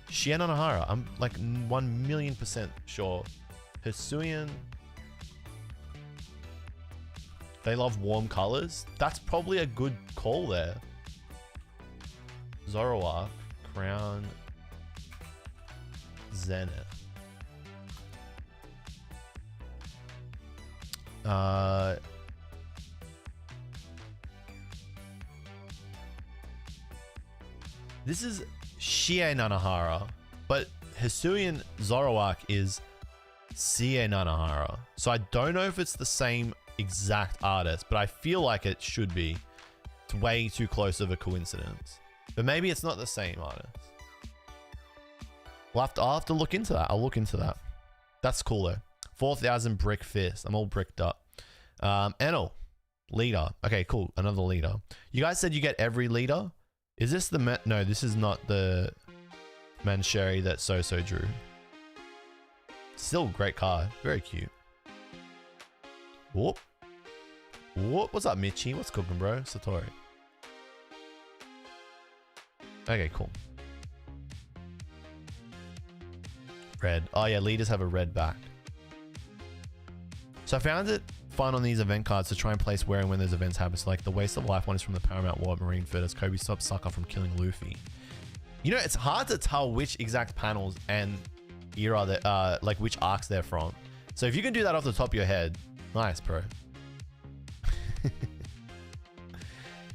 Shia Nanahara, I'm like 1,000,000% sure. Hisuian. They love warm colors. That's probably a good call there. Zoroark, Crown, Zenith. This is Shie Nanahara, but Hisuian Zoroark is Sie Nanahara. So I don't know if it's the same exact artist, but I feel like it should be. It's way too close of a coincidence. But maybe it's not the same artist. I'll have to look into that. I'll look into that. That's cool though. 4,000 brick fist. I'm all bricked up. Enel, leader. Okay, cool. Another leader. You guys said you get every leader. Is this the no, this is not the Mancheri that So drew. Still great card. Very cute. Whoop. Whoop. What's up, Michi? What's cooking, bro? Satori. Okay, cool. Red. Oh yeah, leaders have a red back. So I found it fun on these event cards to try and place where and when those events happen. So like the Waste of Life one is from the Paramount War at Marineford as Kobe stops Sucker from killing Luffy. You know, it's hard to tell which exact panels and era that like which arcs they're from. So if you can do that off the top of your head, nice, bro.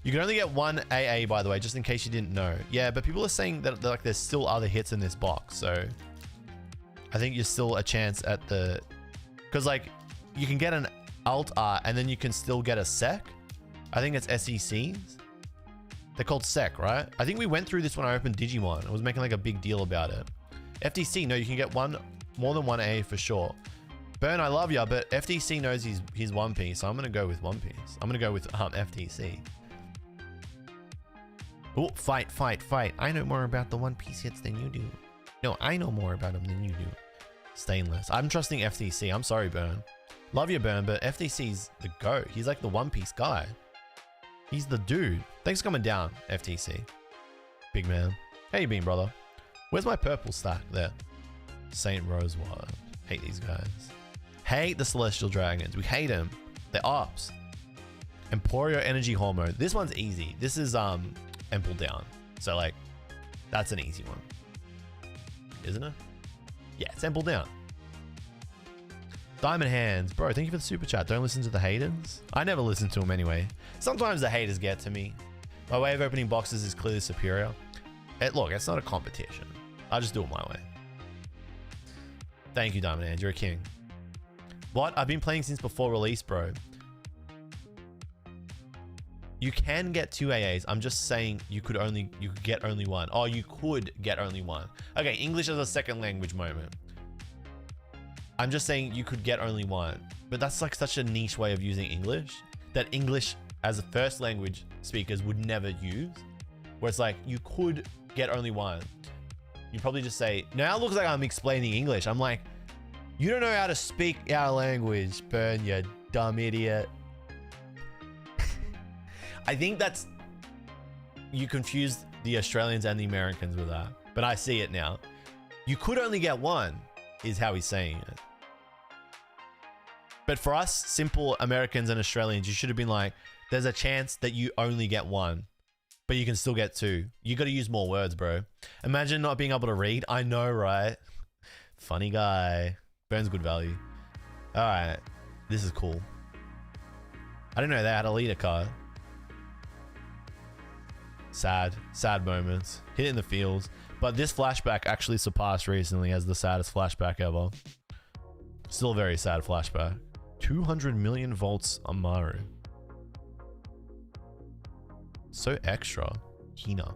You can only get one AA, by the way, just in case you didn't know. Yeah, but people are saying that like there's still other hits in this box, so I think you're still a chance at the, because like you can get an alt art and then you can still get a sec. I think it's SECs. They're called sec, right? I think we went through this when I opened Digimon. I was making like a big deal about it. FTC, no, you can get more than one A for sure. Burn, I love ya, but FTC knows he's One Piece, so I'm gonna go with One Piece. I'm gonna go with FTC. Oh, fight. I know more about the One Piece hits than you do. No, I know more about them than you do. Stainless. I'm trusting FTC. I'm sorry, Burn. Love you, Burn, but FTC's the GOAT. He's like the One Piece guy. He's the dude. Thanks for coming down, FTC. Big man. How you been, brother? Where's my purple stack? There. Saint Rosewater. Hate these guys. Hate the Celestial Dragons. We hate them. They're ops. Emporio Energy Hormone. This one's easy. This is Emple down. So like, that's an easy one. Isn't it? Yeah, it's Emple down. Diamond Hands. Bro, thank you for the super chat. Don't listen to the haters. I never listen to them anyway. Sometimes the haters get to me. My way of opening boxes is clearly superior. Look, it's not a competition. I just do it my way. Thank you, Diamond Hands. You're a king. What? I've been playing since before release, bro. You can get 2 AAs. I'm just saying you could get only one. Oh, you could get only one. Okay, English as a second language moment. I'm just saying you could get only one. But that's like such a niche way of using English that English as a first language speakers would never use. Where it's like, you could get only one. You probably just say, now it looks like I'm explaining English. I'm like, you don't know how to speak our language, Burn, you dumb idiot. I think that's, you confused the Australians and the Americans with that, but I see it now. You could only get one, is how he's saying it. But for us, simple Americans and Australians, you should have been like, there's a chance that you only get one, but you can still get 2. You got to use more words, bro. Imagine not being able to read. I know, right? Funny guy. Burns good value. All right. This is cool. I didn't know they had a leader card. Sad moments. Hit in the fields. But this flashback actually surpassed recently as the saddest flashback ever. Still a very sad flashback. 200 million volts on Maru. So extra. Hina.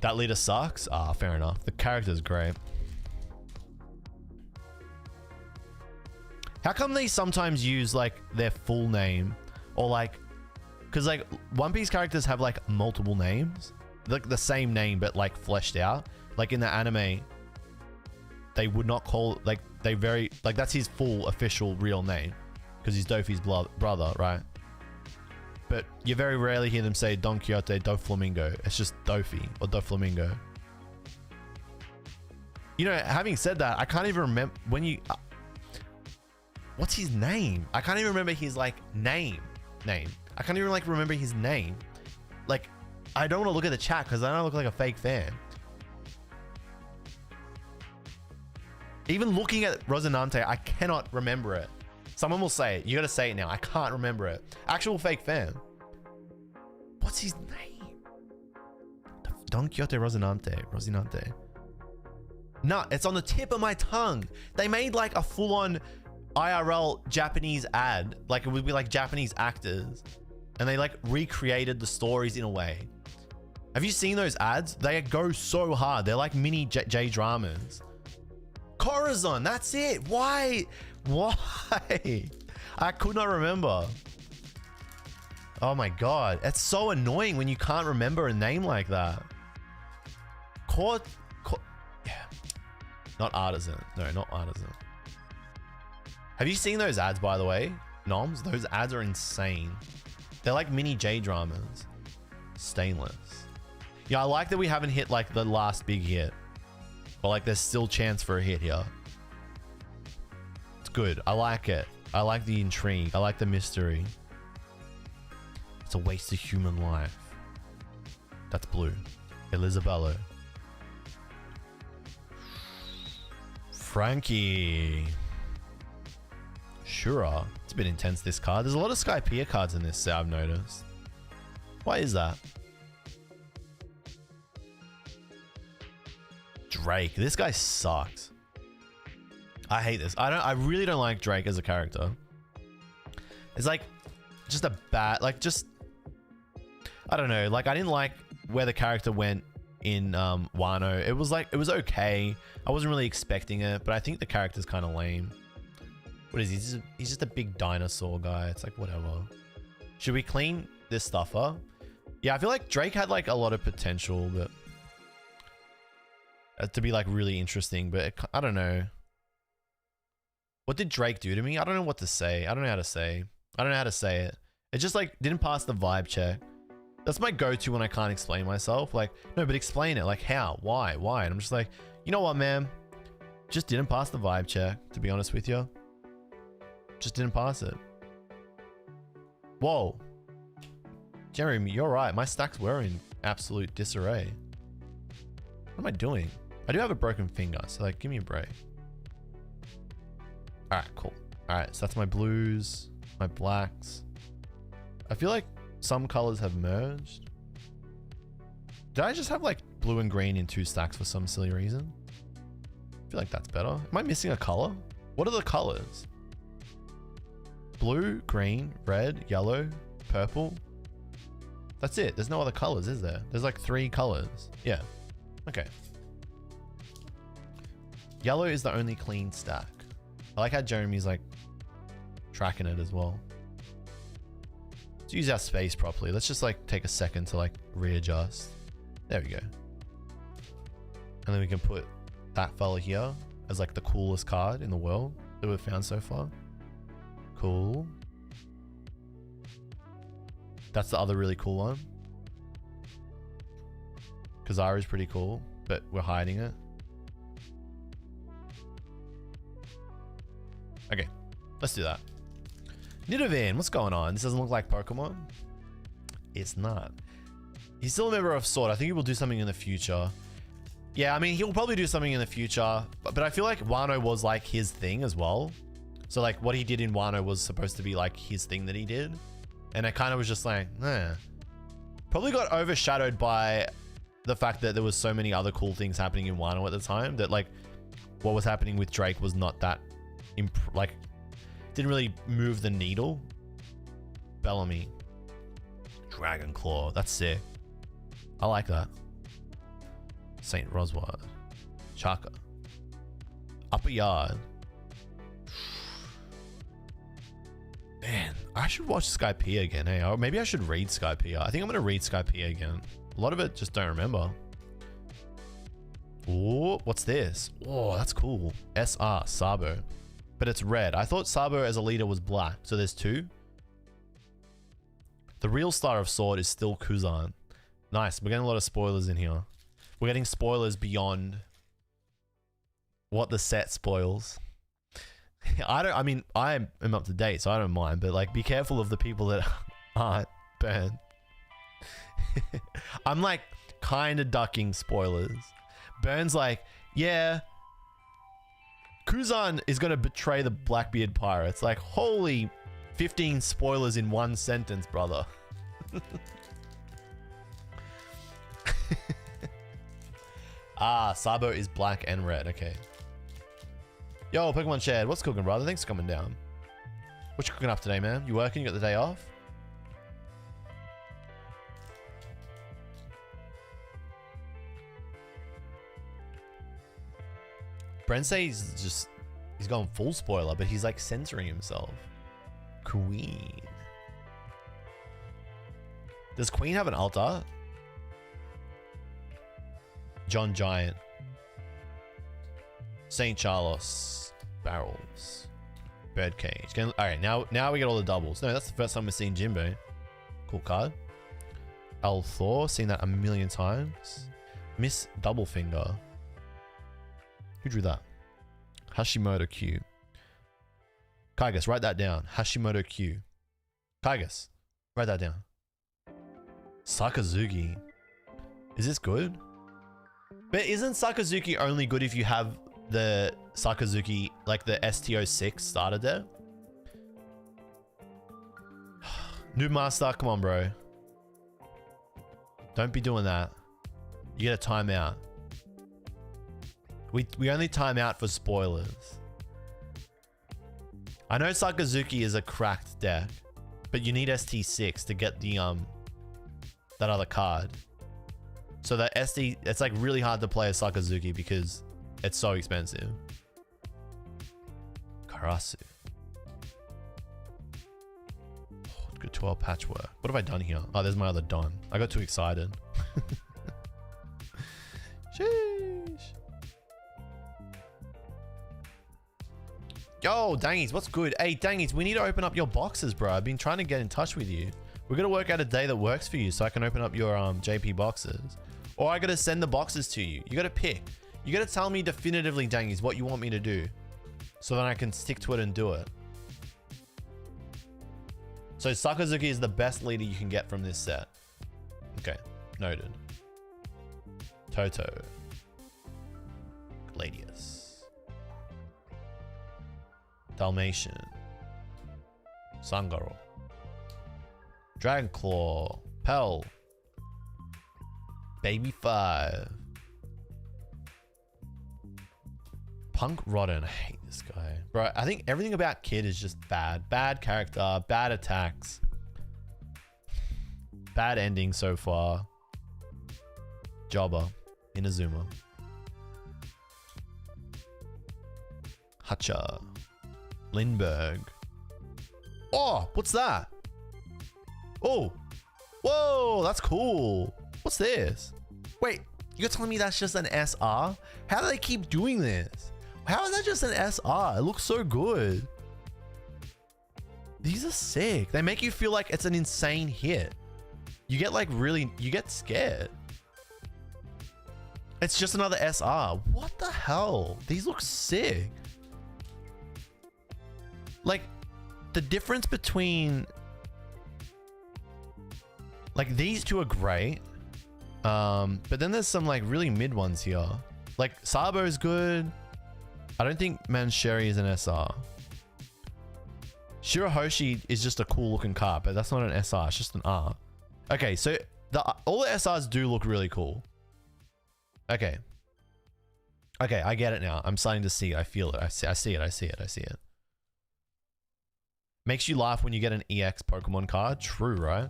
That leader sucks? Ah, fair enough. The character's great. How come they sometimes use like their full name? Or like, because like One Piece characters have like multiple names. Like the same name but like fleshed out. Like in the anime, they would not call, like they very, like that's his full official real name. Because he's Dofi's brother, right? But you very rarely hear them say Don Quixote do Flamingo. It's just Dofi or do Flamingo. You know, having said that, I can't even remember when you... what's his name? I can't even remember his like name. I can't even like remember his name. Like, I don't want to look at the chat because I don't look like a fake fan. Even looking at Rosinante, I cannot remember it. Someone will say it. You gotta say it now. I can't remember it. Actual fake fan. What's his name? Don Quixote Rosinante. No, it's on the tip of my tongue. They made like a full-on IRL Japanese ad. Like it would be like Japanese actors. And they like recreated the stories in a way. Have you seen those ads? They go so hard. They're like mini J-dramas. Corazon, that's it. Why? I could not remember. Oh my god, it's so annoying when you can't remember a name like that. Yeah. Not Artisan. No, not Artisan. Have you seen those ads, by the way? Noms? Those ads are insane. They're like mini J-dramas. Stainless. Yeah, I like that we haven't hit like the last big hit. But like there's still chance for a hit here. It's good. I like it. I like the intrigue. I like the mystery. It's a waste of human life. That's blue. Elisabello. Frankie. Shura. It's a bit intense, this card. There's a lot of Skypiea cards in this set, I've noticed. Why is that? Drake. This guy sucks. I hate this. I really don't like Drake as a character. It's like just a bad, like just, I don't know. Like I didn't like where the character went in Wano. It was like, it was okay. I wasn't really expecting it, but I think the character's kind of lame. What is he? He's just a big dinosaur guy. It's like, whatever. Should we clean this stuff up? Yeah, I feel like Drake had like a lot of potential, but to be like really interesting, but I don't know. What did Drake do to me? I don't know what to say. I don't know how to say. I don't know how to say it. It just like didn't pass the vibe check. That's my go-to when I can't explain myself. Like, no, but explain it. Like how? Why? And I'm just like, you know what, man? Just didn't pass the vibe check, to be honest with you. Just didn't pass it. Whoa. Jeremy, you're right. My stacks were in absolute disarray. What am I doing? I do have a broken finger, so like, give me a break. All right, cool. All right, so that's my blues, my blacks. I feel like some colors have merged. Did I just have like blue and green in 2 stacks for some silly reason? I feel like that's better. Am I missing a color? What are the colors? Blue, green, red, yellow, purple. That's it. There's no other colors, is there? There's like 3 colors. Yeah. Okay. Yellow is the only clean stack. I like how Jeremy's like tracking it as well. Let's use our space properly. Let's just like take a second to like readjust. There we go. And then we can put that fella here as like the coolest card in the world that we've found so far. Cool. That's the other really cool one. Kazari's pretty cool, but we're hiding it. Okay, let's do that. Nidovan, what's going on? This doesn't look like Pokemon. It's not. He's still a member of Sword. I think he will do something in the future. Yeah, I mean, he'll probably do something in the future, but I feel like Wano was like his thing as well. So like what he did in Wano was supposed to be like his thing that he did. And it kind of was just like, Probably got overshadowed by the fact that there was so many other cool things happening in Wano at the time that like what was happening with Drake was not that like didn't really move the needle. Bellamy, Dragon Claw, that's sick. I like that. Saint Roswad, Chaka, Upper Yard. Man, I should watch Skypiea again, hey? Or maybe I should read Skypiea. I think I'm gonna read Skypiea again. A lot of it just don't remember. Oh, what's this? Oh, that's cool. SR, Sabo. But it's red. I thought Sabo as a leader was black. So there's two. The real star of Sword is still Kuzan. Nice. We're getting a lot of spoilers in here. We're getting spoilers beyond what the set spoils. I mean, I am up to date, so I don't mind. But like, be careful of the people that aren't burned. I'm like kind of ducking spoilers. Burn's like, yeah, Kuzan is going to betray the Blackbeard pirates. Like, holy 15 spoilers in one sentence, brother. Ah, Sabo is black and red. Okay. Yo, Pokemon Shared. What's cooking, brother? Thanks for coming down. What you cooking up today, man? You working? You got the day off? Brent says he's going full spoiler, but he's like censoring himself. Queen. Does Queen have an altar? John Giant. St. Charles. Barrels. Birdcage. Alright, now we get all the doubles. No, that's the first time we're seeing Jimbo. Cool card. Al Thor. Seen that a million times. Miss Doublefinger. Who drew that? Hashimoto Q. Kaigus, write that down. Hashimoto Q. Kaigus, write that down. Sakazuki. Is this good? But isn't Sakazuki only good if you have the Sakazuki, like the STO6 starter there? Noob Master, come on, bro. Don't be doing that. You get a timeout. We only time out for spoilers. I know Sakazuki is a cracked deck, but you need ST6 to get the that other card. So that it's like really hard to play a Sakazuki because it's so expensive. Karasu. Oh, good 12 patchwork. What have I done here? Oh, there's my other Don. I got too excited. Sheesh. Yo, Dangies, what's good? Hey, Dangies, we need to open up your boxes, bro. I've been trying to get in touch with you. We're going to work out a day that works for you so I can open up your JP boxes. Or I got to send the boxes to you. You got to pick. You got to tell me definitively, Dangies, what you want me to do. So then I can stick to it and do it. So Sakazuki is the best leader you can get from this set. Okay, noted. Toto. Gladius. Dalmatian. Sangaro. Dragon Claw. Pell. Baby 5. Punk Rodden. I hate this guy. Bro, I think everything about Kid is just bad. Bad character. Bad attacks. Bad ending so far. Jobber. Inazuma. Hacha. Lindbergh. Oh, what's that? Oh. Whoa, that's cool. What's this? Wait, you're telling me that's just an SR? How do they keep doing this? How is that just an SR? It looks so good. These are sick. They make you feel like it's an insane hit. You get like really, you get scared. It's just another SR. What the hell? These look sick. Like, the difference between... Like, these two are great. But then there's some, like, really mid ones here. Like, Sabo is good. I don't think Mancheri is an SR. Shirahoshi is just a cool looking card, but that's not an SR. It's just an R. Okay, so all the SRs do look really cool. Okay. Okay, I get it now. I'm starting to see. I feel it. I see it. Makes you laugh when you get an EX Pokemon card. True, right?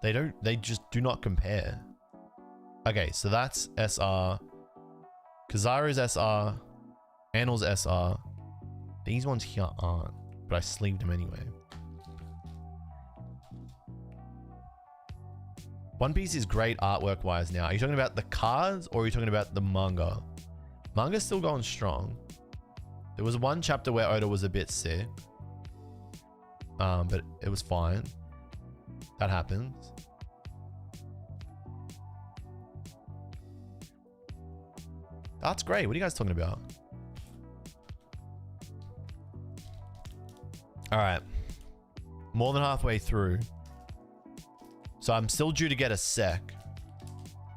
They just do not compare. Okay, so that's SR. Kizaru's SR. Annel's SR. These ones here aren't, but I sleeved them anyway. One Piece is great artwork wise now. Are you talking about the cards or are you talking about the manga? Manga's still going strong. There was one chapter where Oda was a bit sick. But it was fine. That happens. That's great. What are you guys talking about? All right. More than halfway through. So I'm still due to get a sec.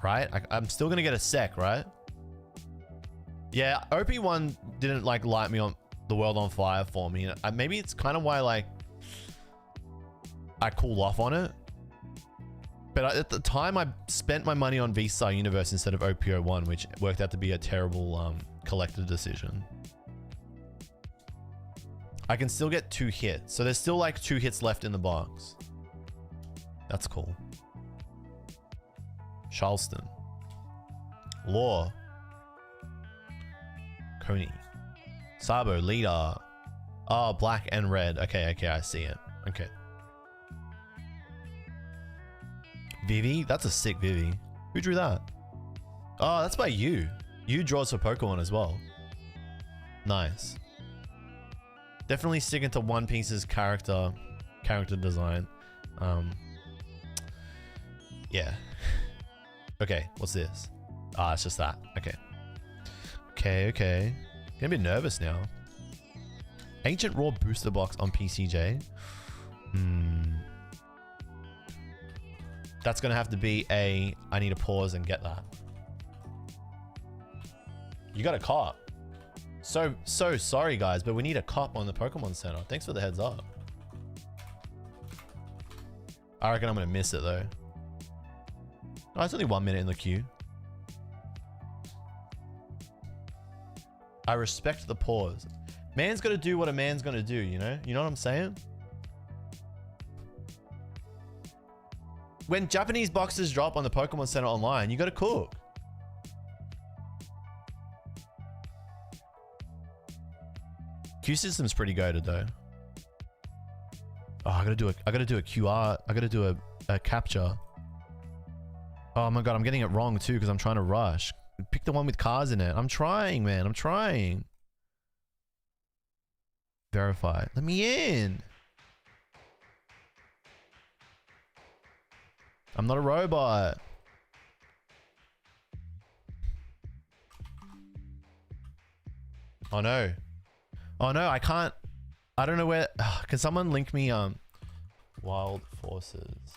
Right? I'm still going to get a sec, right? Yeah, OP1 didn't like light me on the world on fire for me. Maybe it's kind of why like I cool off on it. But at the time I spent my money on V-Star Universe instead of OP01, which worked out to be a terrible collector decision. I can still get 2 hits. So there's still like 2 hits left in the box. That's cool. Charleston. Law. Coney. Sabo, Leader. Oh, black and red. Okay, I see it. Okay. Vivi? That's a sick Vivi. Who drew that? Oh, that's by you. You draws for Pokemon as well. Nice. Definitely sticking to One Piece's character design. Yeah. Okay, what's this? Ah, it's just that. Okay. Okay. Getting a bit nervous now. Ancient Raw booster box on PCJ. That's gonna have to be a. I need to pause and get that. You got a cop. So sorry guys, but we need a cop on the Pokemon Center. Thanks for the heads up. I reckon I'm gonna miss it though. Oh, it's only 1 minute in the queue. I respect the pause. Man's gotta do what a man's gonna do, you know? You know what I'm saying? When Japanese boxes drop on the Pokemon Center online, you gotta cook. Q system's pretty goated though. Oh, I gotta do a QR. I gotta do a capture. Oh my god, I'm getting it wrong too because I'm trying to rush. Pick the one with cars in it. I'm trying, man. I'm trying. Verify. Let me in. I'm not a robot. Oh no. Oh no, I can't. I don't know where. Can someone link me Wild Forces?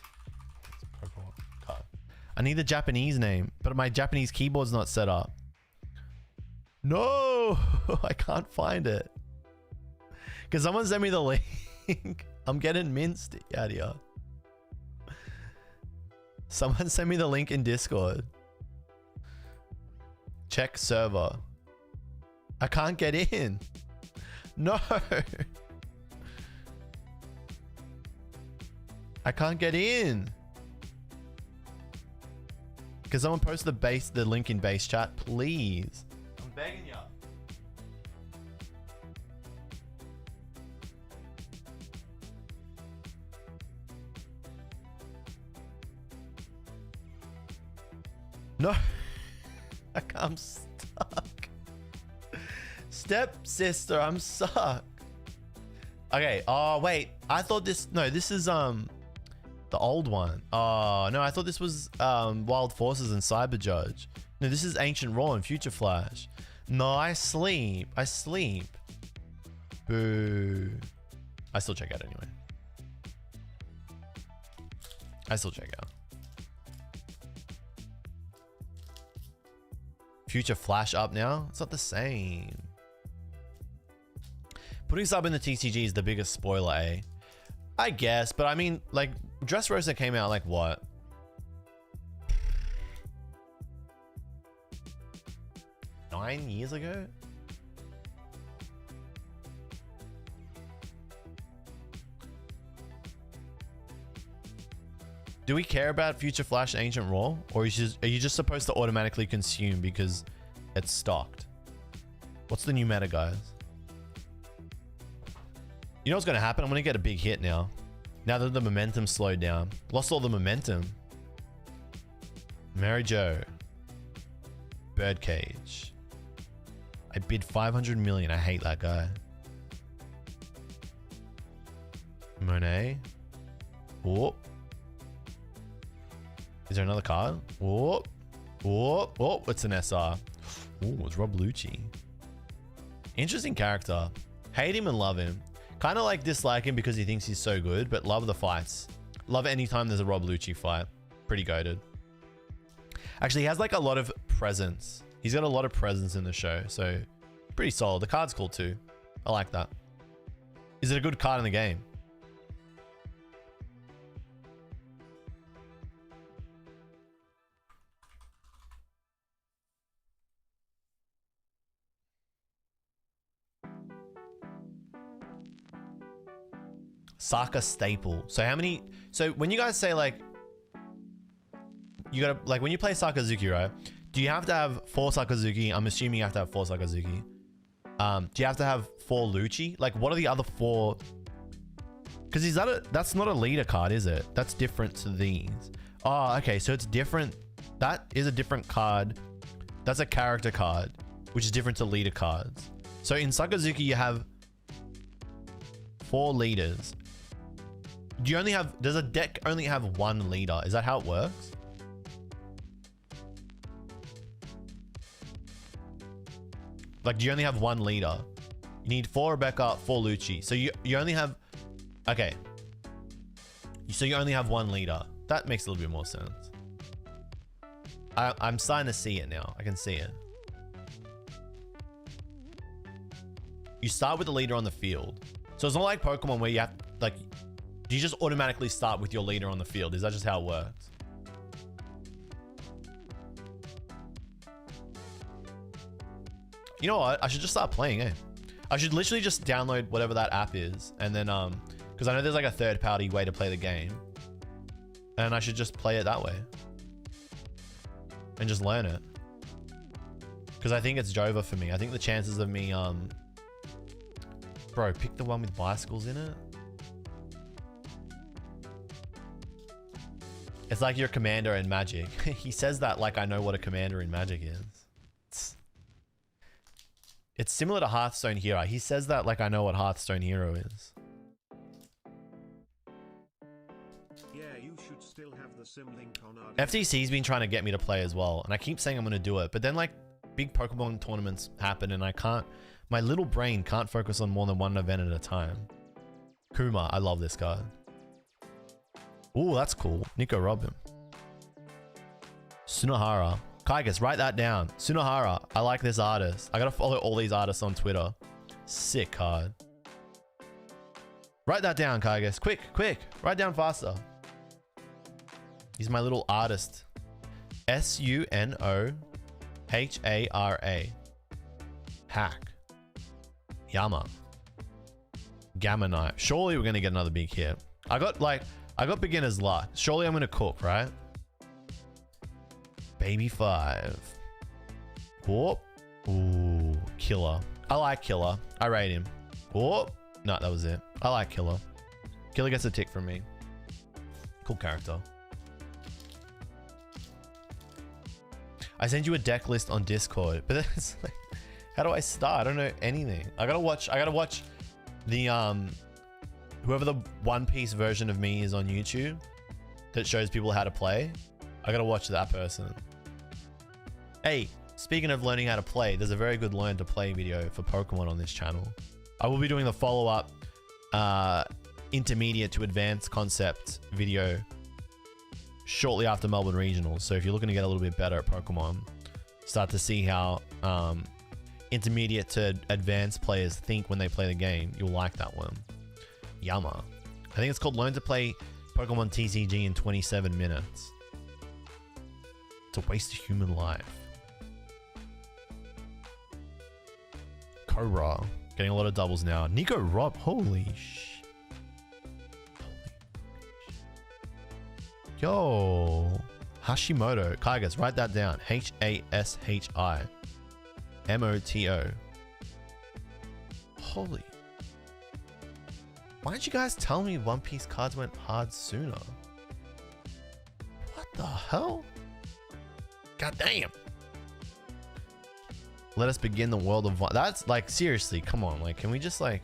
I need the Japanese name, but my Japanese keyboard's not set up. No, I can't find it. Can someone send me the link? I'm getting minced out here. Someone send me the link in Discord. Check server. I can't get in. No. I can't get in. Can someone post the link in base chat, please? I'm begging ya. No. I'm stuck. Stepsister, I'm stuck. Okay. Oh wait. I thought this. No, this is the old one. Oh no, I thought this was Wild Forces and Cyber Judge. No, this is Ancient Raw and Future Flash. No, I sleep. Boo. I still check out anyway. Future Flash up now? It's not the same. Putting sub in the TCG is the biggest spoiler, eh? I guess, but I mean, like, Dressrosa came out like what? 9 years ago? Do we care about Future Flash and Ancient Raw? Or are you just supposed to automatically consume because it's stocked? What's the new meta, guys? You know what's going to happen? I'm going to get a big hit now. Now that the momentum slowed down. Lost all the momentum. Mary Jo. Birdcage. I bid 500 million. I hate that guy. Monet. Whoop. Is there another card? Whoop. Whoop. Whoop. It's an SR. Ooh, it's Rob Lucci. Interesting character. Hate him and love him. Kind of like dislike him because he thinks he's so good, but love the fights. Love anytime there's a Rob Lucci fight. Pretty goated. Actually, he has like a lot of presence. He's got a lot of presence in the show, so pretty solid. The card's cool too. I like that. Is it a good card in the game? Saka staple. So how many? So when you guys say like, you gotta like when you play Sakazuki, right? Do you have to have 4 Sakazuki? I'm assuming you have to have 4 Sakazuki. Do you have to have 4 Lucci? Like, what are the other 4? Because is that that's not a leader card, is it? That's different to these. Oh, okay. So it's different. That is a different card. That's a character card, which is different to leader cards. So in Sakazuki, you have 4 leaders. Do you only have, does a deck only have 1 leader? Is that how it works? Like, do you only have 1 leader? You need 4 Rebecca, 4 Lucci. So you only have, okay. So you only have 1 leader. That makes a little bit more sense. I'm starting to see it now. I can see it. You start with the leader on the field. So it's not like Pokemon where you have, like, do you just automatically start with your leader on the field? Is that just how it works? You know what? I should just start playing, eh? I should literally just download whatever that app is. And then, because I know there's like a third-party way to play the game. And I should just play it that way. And just learn it. Because I think it's Jova for me. I think the chances of me, bro, pick the one with bicycles in it. It's like your commander in Magic. He says that like I know what a commander in Magic is. It's similar to Hearthstone Hero. He says that like I know what Hearthstone Hero is. Yeah, you should still have the sim link on our FTC's been trying to get me to play as well, and I keep saying I'm going to do it, but then like big Pokemon tournaments happen and I can't, my little brain can't focus on more than one event at a time. Kuma, I love this card. Ooh, that's cool. Nico Robin. Sunohara. Kaigas, write that down. Sunohara. I like this artist. I gotta follow all these artists on Twitter. Sick card. Write that down, Kaigas. Quick, quick. Write down faster. He's my little artist. Sunohara. Hack. Yama. Gamma Knife. Surely we're gonna get another big hit. I got beginner's luck. Surely I'm gonna cook, right? Baby 5. Whoop. Ooh, Killer. I like Killer. I rate him. Whoop. No, that was it. I like Killer. Killer gets a tick from me. Cool character. I send you a deck list on Discord, but it's like, how do I start? I don't know anything. I gotta watch the whoever the One Piece version of me is on YouTube that shows people how to play. I gotta watch that person. Hey, speaking of learning how to play, there's a very good learn to play video for Pokemon on this channel. I will be doing the follow-up intermediate to advanced concept video shortly after Melbourne Regionals. So if you're looking to get a little bit better at Pokemon, start to see how intermediate to advanced players think when they play the game, you'll like that one. Yama. I think it's called Learn to Play Pokemon TCG in 27 minutes. It's a waste of human life. Cobra. Getting a lot of doubles now. Nico Rob. Holy sh. Yo. Hashimoto. Kaigas, write that down. H-A-S-H-I-M-O-T-O. Holy. Why didn't you guys tell me One Piece cards went hard sooner? What the hell? God damn. Let us begin the world of... That's like, seriously, come on. Like, can we just like...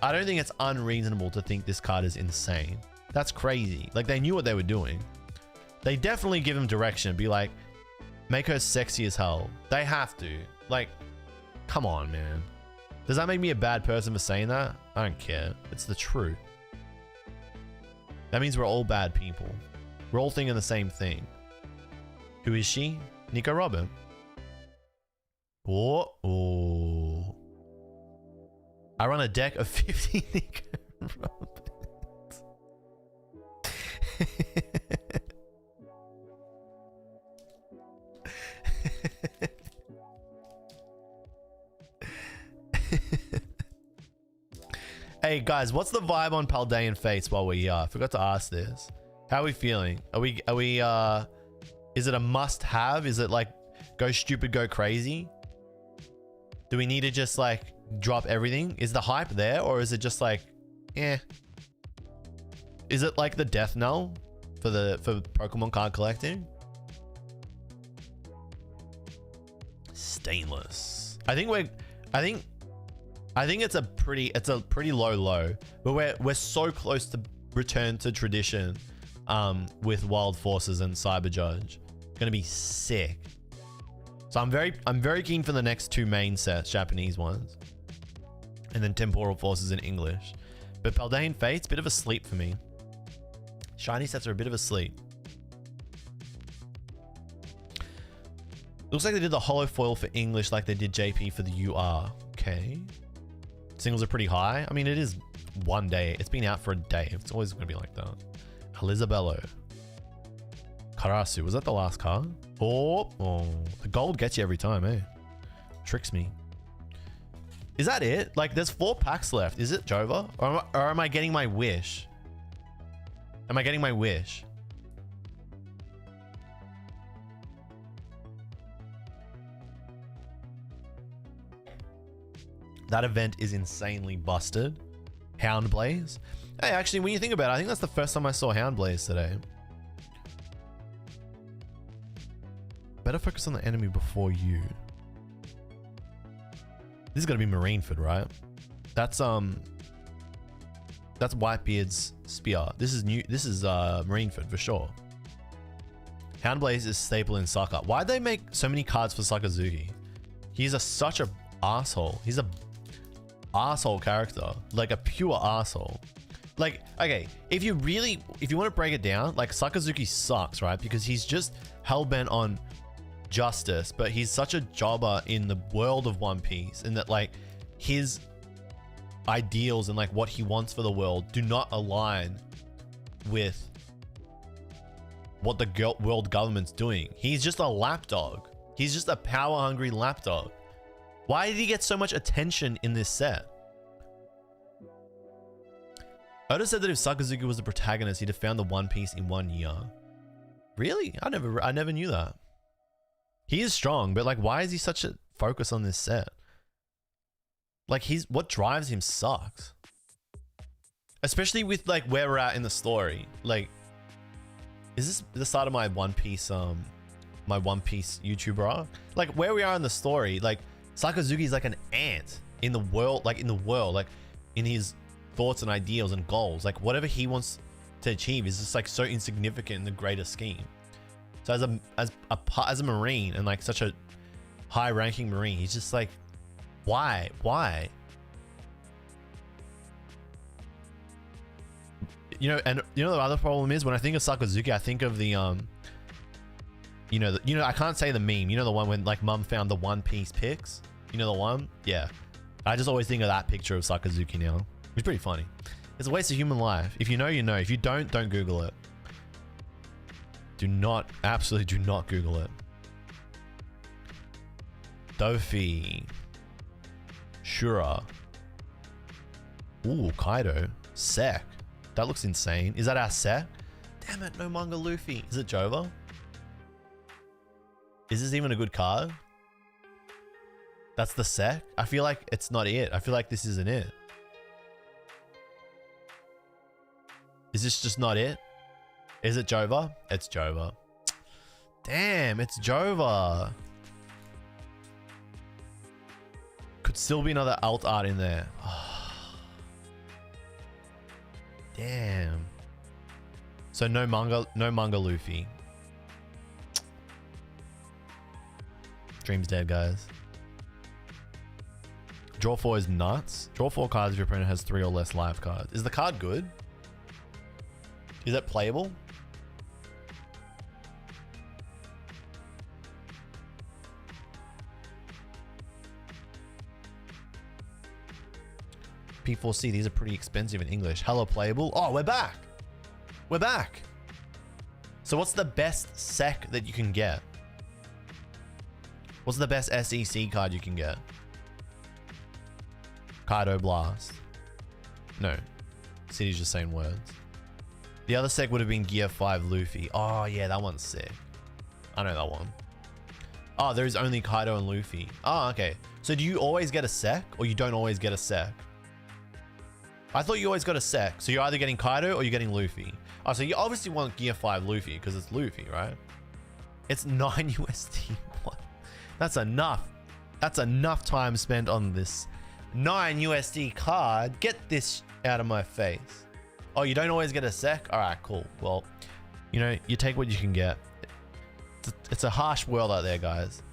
I don't think it's unreasonable to think this card is insane. That's crazy. Like, they knew what they were doing. They definitely give him direction. Be like, make her sexy as hell. They have to. Like, come on, man. Does that make me a bad person for saying that? I don't care. It's the truth. That means we're all bad people. We're all thinking the same thing. Who is she? Nico Robin. Oh, oh. I run a deck of 50 Nico Robins. Hey guys, what's the vibe on Paldean Fates while we're here? I forgot to ask this. How are we feeling? Are we is it a must have? Is it like go stupid, go crazy? Do we need to just like drop everything? Is the hype there, or is it just like, eh? Is it like the death knell for Pokemon card collecting? Stainless. I think it's a pretty low, but we're so close to return to tradition with Wild Forces and Cyber Judge. Gonna be sick. So I'm very keen for the next two main sets, Japanese ones, and then Temporal Forces in English. But Paldean Fates, bit of a sleep for me. Shiny sets are a bit of a sleep. Looks like they did the holo foil for English like they did JP for the UR. Okay. Singles are pretty high. I mean, it is one day. It's been out for a day. It's always going to be like that. Elizabello. Karasu. Was that the last card? Oh, the gold gets you every time, eh? Tricks me. Is that it? Like, there's 4 packs left. Is it Jova? Or am I getting my wish? Am I getting my wish? That event is insanely busted. Houndblaze. Hey, actually, when you think about it, I think that's the first time I saw Houndblaze today. Better focus on the enemy before you. This is gonna be Marineford, right? That's Whitebeard's spear. This is Marineford for sure. Houndblaze is staple in Saka. Why'd they make so many cards for Sakazuki? He's such a asshole. He's a asshole character, like a pure asshole. Like, okay, if you want to break it down, like Sakazuki sucks, right? Because he's just hell-bent on justice, but he's such a jobber in the world of One Piece, and that like his ideals and like what he wants for the world do not align with what the world government's doing. He's just a lapdog. He's just a power-hungry lapdog. Why did he get so much attention in this set? Oda said that if Sakazuki was the protagonist, he'd have found the One Piece in 1 year. Really? I never knew that. He is strong, but like, why is he such a focus on this set? Like, what drives him sucks. Especially with like where we're at in the story. Like, is this the start of my One Piece YouTuber arc? Like, where we are in the story, like Sakazuki is like an ant in the world, like in his thoughts and ideals and goals. Like, whatever he wants to achieve is just like so insignificant in the greater scheme. So as a Marine, and like such a high-ranking Marine, he's just like, why? You know, and you know the other problem is when I think of Sakazuki, I think of the I can't say the meme. You know the one when like Mum found the One Piece pics. You know the one? Yeah. I just always think of that picture of Sakazuki now. It's pretty funny. It's a waste of human life. If you know, you know. If you don't Google it. Absolutely do not Google it. Dofi. Shura. Ooh, Kaido. Sek. That looks insane. Is that our Sek? Damn it, no Manga Luffy. Is it Jova? Is this even a good card? That's the Sek? I feel like it's not it. I feel like this isn't it. Is this just not it? Is it Jova? It's Jova. Damn, it's Jova. Could still be another alt art in there. Damn. So no manga Luffy. Dream's dead, guys. Draw 4 is nuts. Draw 4 cards if your opponent has 3 or less live cards. Is the card good? Is that playable? P4C, these are pretty expensive in English. Hello, playable. Oh, we're back. We're back. So what's the best Sek that you can get? What's the best SEC card you can get? Kaido Blast. No. City's just saying words. The other Sek would have been Gear 5 Luffy. Oh, yeah, that one's sick. I know that one. Oh, there's only Kaido and Luffy. Oh, okay. So do you always get a Sek or you don't always get a Sek? I thought you always got a Sek. So you're either getting Kaido or you're getting Luffy. Oh, so you obviously want Gear 5 Luffy because it's Luffy, right? It's 9 USD. What? That's enough. That's enough time spent on this 9 USD card. Get this out of my face. Oh, you don't always get a Sek? All right, cool. Well, you know, you take what you can get. It's a harsh world out there, guys.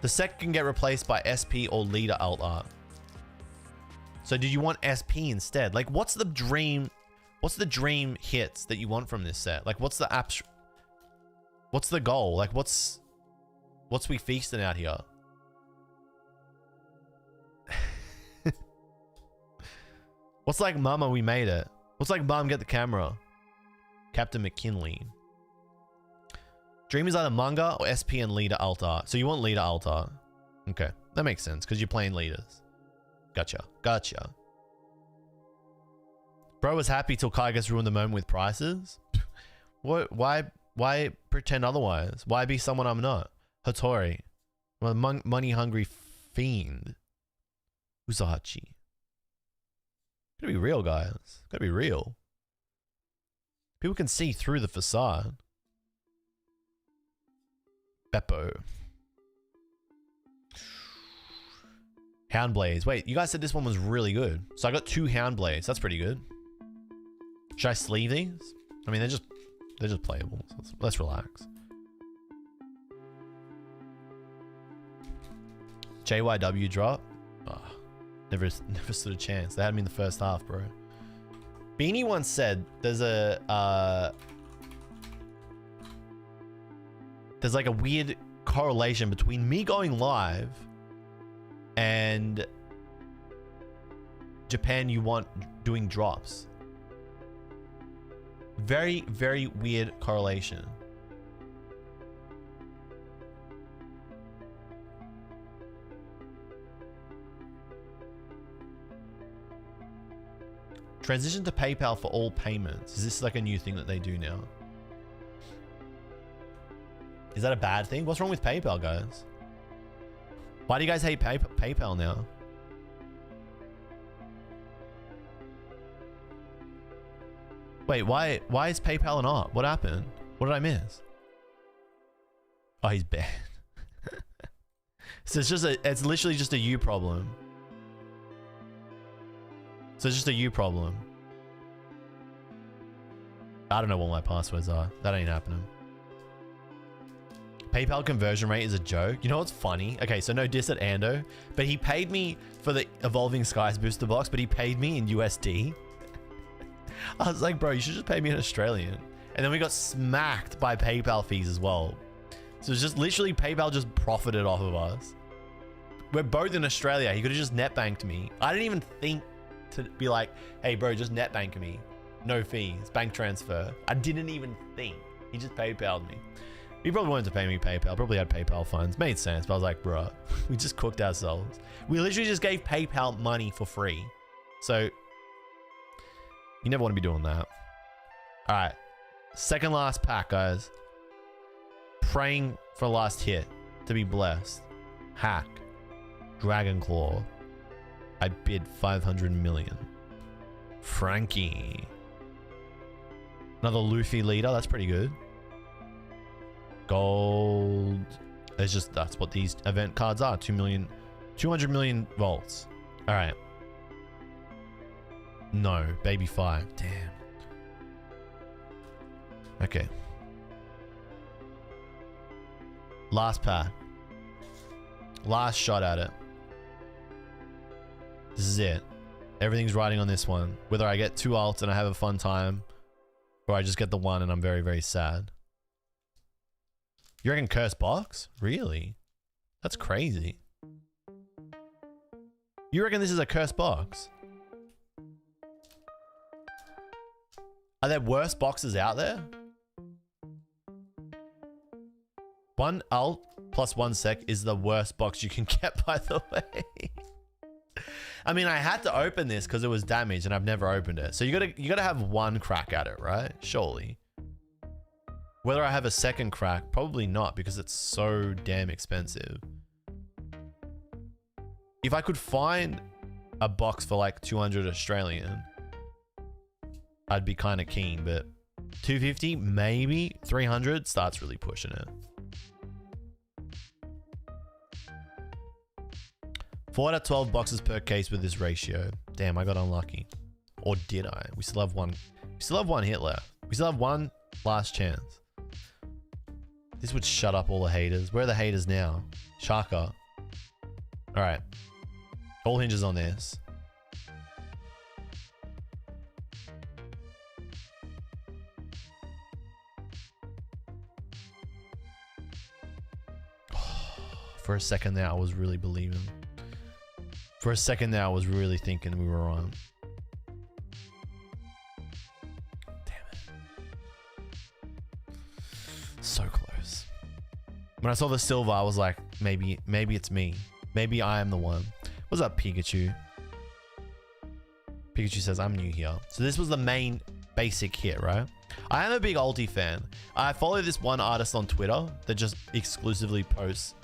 The Sek can get replaced by SP or Leader alt art. So did you want SP instead? Like, what's the dream hits that you want from this set? Like, what's the what's the goal? Like, what's we feasting out here? What's like, mama, we made it? What's like, mom, get the camera? Captain McKinley. Dream is either manga or SP and Leader alt art. So you want Leader alt art. Okay, that makes sense because you're playing leaders. Gotcha. Gotcha. Bro was happy till Kai gets ruined the moment with prices. What? Why pretend otherwise? Why be someone I'm not? Hattori. I'm a money hungry fiend. Uzahachi. Gotta be real, guys. Gotta be real. People can see through the facade. Beppo. Houndblades. Wait, you guys said this one was really good. So I got 2 Houndblades. That's pretty good. Should I sleeve these? I mean, they're just playable. So let's relax. JYW drop. Oh, never stood a chance. They had me in the first half, bro. Beanie once said there's like a weird correlation between me going live and Japan doing drops. Very, very weird correlation. Transition to PayPal for all payments. Is this like a new thing that they do now? Is that a bad thing? What's wrong with PayPal, guys? Why do you guys hate PayPal now? Wait, why is PayPal an op? What happened? What did I miss? Oh, he's banned. So it's literally just a you problem. So it's just a you problem. I don't know what my passwords are. That ain't happening. PayPal conversion rate is a joke. You know what's funny? Okay, so no diss at Ando, but he paid me for the Evolving Skies booster box, but he paid me in USD. I was like, bro, you should just pay me in Australian. And then we got smacked by PayPal fees as well. So it's just literally PayPal just profited off of us. We're both in Australia. He could have just net banked me. I didn't even think to be like, hey bro, just net bank me. No fees, bank transfer. I didn't even think. He just PayPal'd me. He probably wanted to pay me PayPal. Probably had PayPal funds. Made sense. But I was like, bro, we just cooked ourselves. We literally just gave PayPal money for free. So you never want to be doing that. All right. Second last pack, guys. Praying for last hit to be blessed. Hack. Dragon Claw. I bid 500 million. Frankie. Another Luffy Leader. That's pretty good. Gold. It's just, that's what these event cards are. 200 million volts. All right. No, baby 5. Damn. Okay. Last pack. Last shot at it. This is it. Everything's riding on this one. Whether I get 2 alts and I have a fun time, or I just get the 1 and I'm very, very sad. You reckon cursed box? Really? That's crazy. You reckon this is a cursed box? Are there worse boxes out there? 1 alt plus 1 sec is the worst box you can get, by the way. I mean, I had to open this because it was damaged and I've never opened it. So you gotta have 1 crack at it, right? Surely. Whether I have a second crack, probably not, because it's so damn expensive. If I could find a box for like 200 Australian, I'd be kind of keen, but 250, maybe 300 starts really pushing it. 4 out of 12 boxes per case with this ratio. Damn, I got unlucky. Or did I? We still have one. We still have 1 hit left. We still have 1 last chance. This would shut up all the haters. Where are the haters now? Shaka. All right. All hinges on this. For a second there, I was really believing. For a second there, I was really thinking we were wrong. Damn it. So close. When I saw the silver, I was like, maybe it's me. Maybe I am the one. What's up, Pikachu? Pikachu says, I'm new here. So this was the main basic hit, right? I am a big ulti fan. I follow this one artist on Twitter that just exclusively posts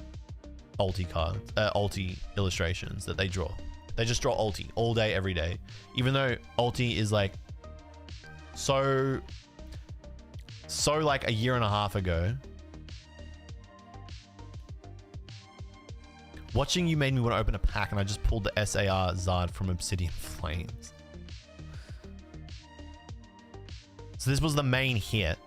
ulti cards, ulti illustrations that they draw. They just draw ulti all day, every day. Even though ulti is like so like a year and a half ago. Watching you made me want to open a pack, and I just pulled the SAR Zard from Obsidian Flames. So this was the main hit.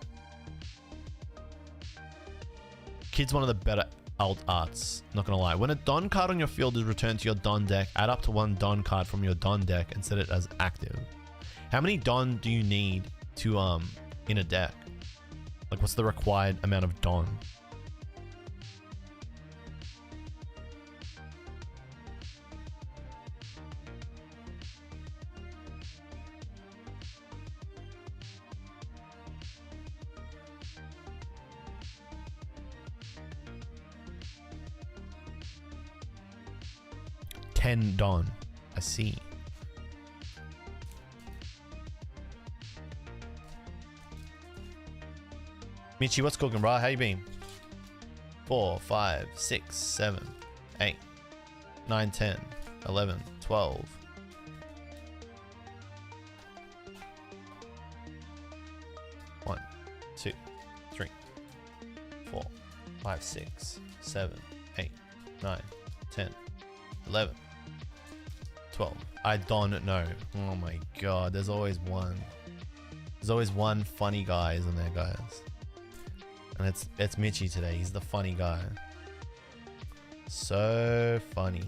Kid's one of the better alt arts, not gonna lie. When a Don card on your field is returned to your Don deck, add up to 1 Don card from your Don deck and set it as active. How many Don do you need to in a deck? Like, what's the required amount of Don? Don. I see. Michi, what's cooking, bro? How you been? 4, 5, 6, 7, 8, 9, 10, 11, 12. One, 2, 3, 4, 5, 6, 7, 8, 9, 10, 11. 12. I don't know. Oh my god, there's always one. There's always one funny guy, isn't there, guys? And it's Michi today. He's the funny guy. So funny.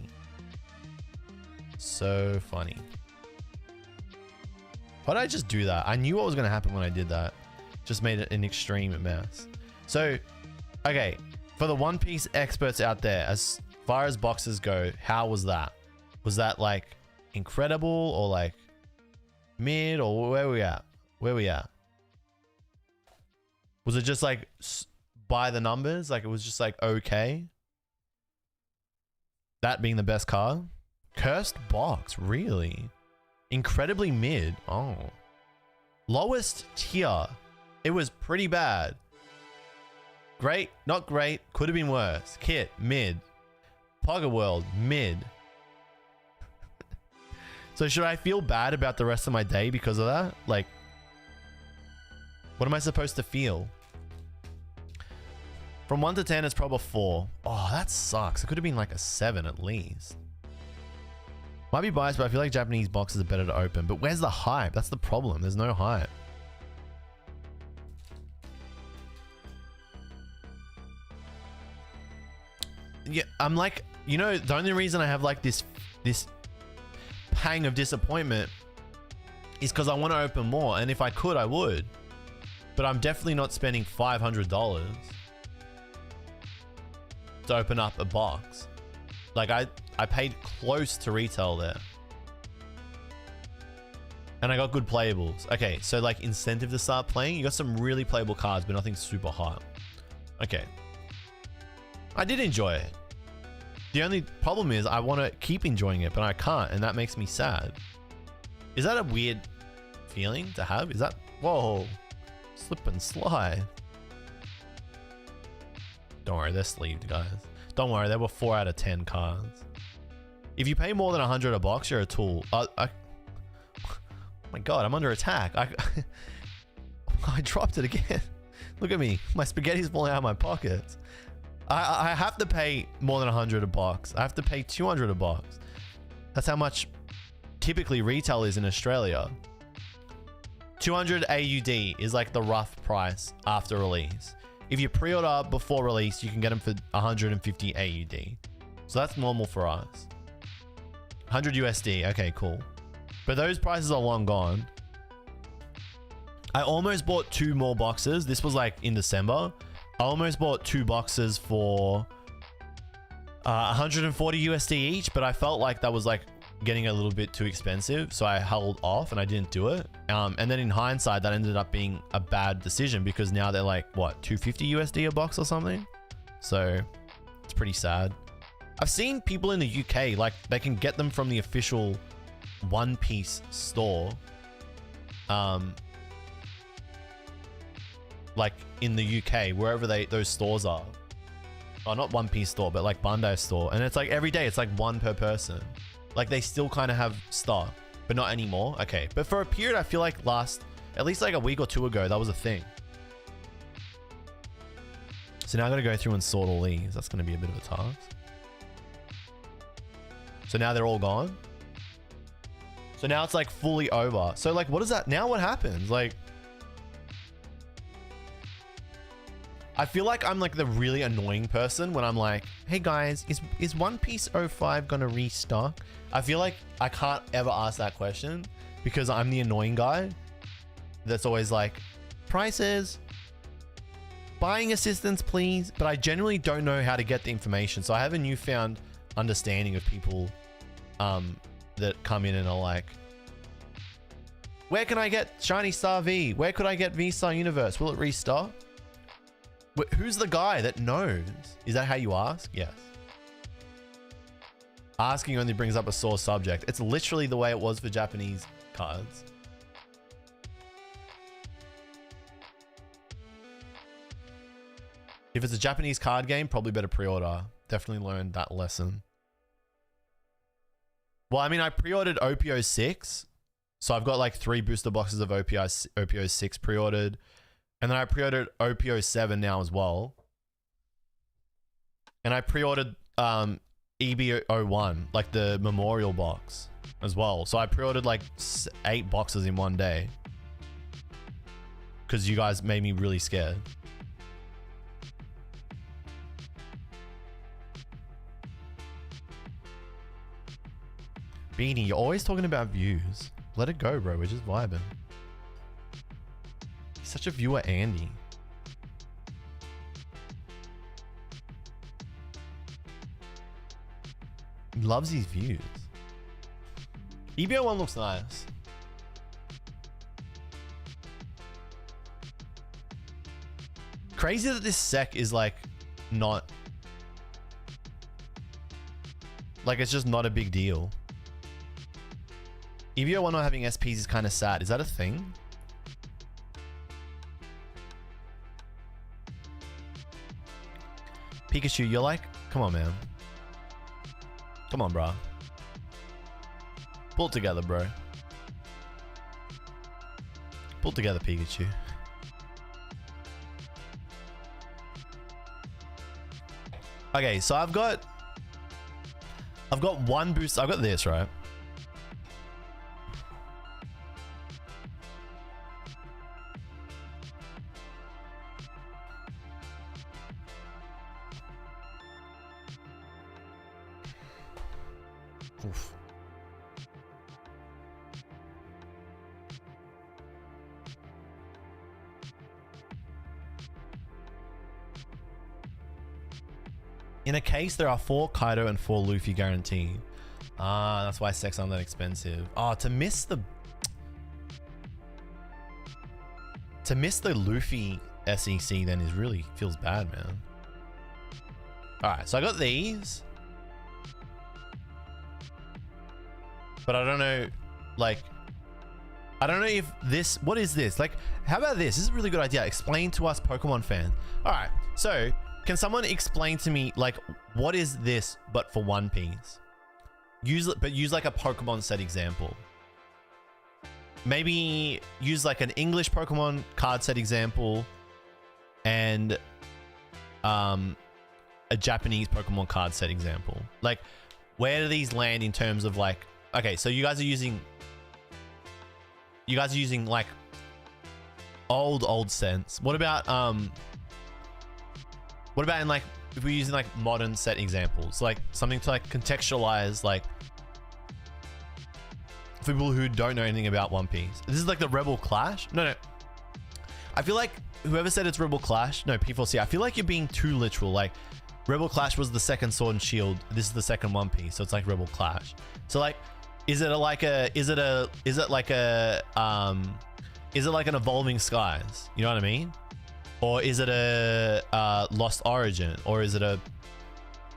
So funny. Why did I just do that? I knew what was going to happen when I did that. Just made it an extreme mess. So, okay. For the One Piece experts out there, as far as boxes go, how was that? Was that like incredible or like mid, or where we at? Where we at? Was it just like by the numbers. Like it was just like okay. That being the best card. Cursed box, really? Incredibly mid. Oh. Lowest tier. It was pretty bad. Great, not great. Could have been worse. Kit, mid. Pogger World, mid. So should I feel bad about the rest of my day because of that? Like, what am I supposed to feel? From 1 to 10, it's probably a 4. Oh, that sucks. It could have been like a 7 at least. Might be biased, but I feel like Japanese boxes are better to open. But where's the hype? That's the problem. There's no hype. Yeah, I'm like, you know, the only reason I have like this pang of disappointment is because I want to open more. And if I could, I would. But I'm definitely not spending $500 to open up a box. Like I paid close to retail there. And I got good playables. Okay, so like incentive to start playing. You got some really playable cards, but nothing super hot. Okay. I did enjoy it. The only problem is I want to keep enjoying it, but I can't, and that makes me sad. Is that a weird feeling to have? Is that... Whoa. Slip and slide. Don't worry, they're sleeved, guys. Don't worry, there were 4 out of 10 cards. If you pay more than 100 a box, you're a tool. Oh my god, I'm under attack. I dropped it again. Look at me. My spaghetti's falling out of my pockets. I have to pay more than 100 a box. I have to pay 200 a box. That's how much typically retail is in Australia. 200 AUD is like the rough price after release. If you pre-order before release, you can get them for 150 AUD. So that's normal for us. 100 USD. Okay, cool. But those prices are long gone. I almost bought 2 more boxes. This was like in December. I almost bought 2 boxes for 140 USD each, but I felt like that was like getting a little bit too expensive. So I held off and I didn't do it. And then in hindsight, that ended up being a bad decision because now they're like, what, 250 USD a box or something? So it's pretty sad. I've seen people in the UK, like they can get them from the official One Piece store. Like in the UK, wherever those stores are. Oh, not One Piece store, but like Bandai store. And it's like every day, it's like 1 per person. Like they still kind of have stock, but not anymore. Okay, but for a period, I feel like at least like a week or 2 ago, that was a thing. So now I gotta go through and sort all these. That's gonna be a bit of a task. So now they're all gone. So now it's like fully over. So like, what is that? Now what happens? Like, I feel like I'm like the really annoying person when I'm like, hey guys, is One Piece 05 gonna restock? I feel like I can't ever ask that question because I'm the annoying guy that's always like, prices, buying assistance please. But I genuinely don't know how to get the information. So I have a newfound understanding of people that come in and are like, where can I get Shiny Star V? Where could I get V-Star Universe? Will it restock? Who's the guy that knows? Is that how you ask? Yes. Asking only brings up a sore subject. It's literally the way it was for Japanese cards. If it's a Japanese card game, probably better pre-order. Definitely learned that lesson. Well, I mean, I pre-ordered OPO 6. So I've got like 3 booster boxes of OPO 6 pre-ordered. And then I pre-ordered OPO 7 now as well. And I pre-ordered EB01, like the memorial box as well. So I pre-ordered like 8 boxes in one day. Because you guys made me really scared. Beanie, you're always talking about views. Let it go, bro. We're just vibing. He's such a viewer, Andy. He loves his views. EBO1 looks nice. crazy that this sec is like not like it's just not a big deal. EVO 1 not having SPs is kind of sad. Is that a thing? Pikachu, you're like, come on, man. Come on, bro. Pull it together, bro. Pull it together, Pikachu. Okay, so I've got one boost. I've got this, right? Oof. In a case, there are 4 Kaido and 4 Luffy guaranteed. Ah, that's why sex aren't that expensive. Oh, to miss the Luffy SEC then is really feels bad, man. All right, so I got these, but I don't know, like, I don't know if this. What is this? Like, how about this? This is a really good idea. Explain to us, Pokemon fans. All right, so. Can someone explain to me, like, what is this but for One Piece? Use like a Pokemon set example. Maybe use like an English Pokemon card set example and a Japanese Pokemon card set example. Like, where do these land in terms of like, okay, so you guys are using like old sense. What about in like, if we're using like modern set examples, like something to like contextualize, like for people who don't know anything about One Piece. This is like the Rebel Clash. No. I feel like whoever said it's Rebel Clash, no, P4C, I feel like you're being too literal. Like Rebel Clash was the second Sword and Shield. This is the second One Piece. So it's like Rebel Clash. So like, is it like an Evolving Skies? You know what I mean? Or is it a Lost Origin? Or is it a,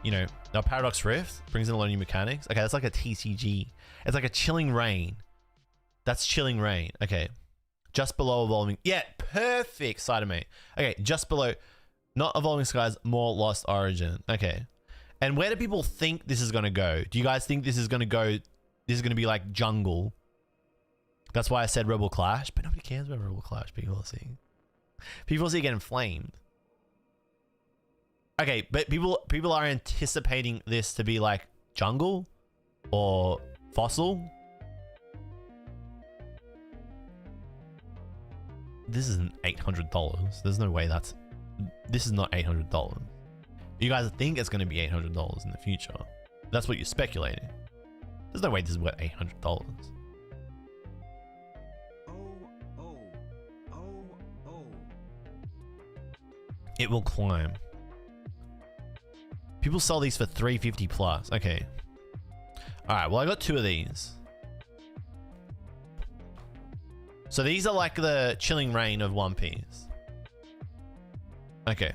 you know, now Paradox Rift brings in a lot of new mechanics. Okay, that's like a TCG. It's like a Chilling Reign. That's Chilling Reign. Okay. Just below Evolving. Yeah, perfect, side of me. Okay, just below. Not Evolving Skies, more Lost Origin. Okay. And where do people think this is going to go? Do you guys think this is going to go, this is going to be like Jungle? That's why I said Rebel Clash, but nobody cares about Rebel Clash, people are seeing. People see getting flamed. Okay, but people are anticipating this to be like Jungle or Fossil. This isn't $800. There's no way this is not $800. You guys think it's going to be $800 in the future. That's what you're speculating. There's no way this is worth $800. It will climb. People sell these for $350 plus. Okay. All right. Well, I got 2 of these. So these are like the Chilling Reign of One Piece. Okay.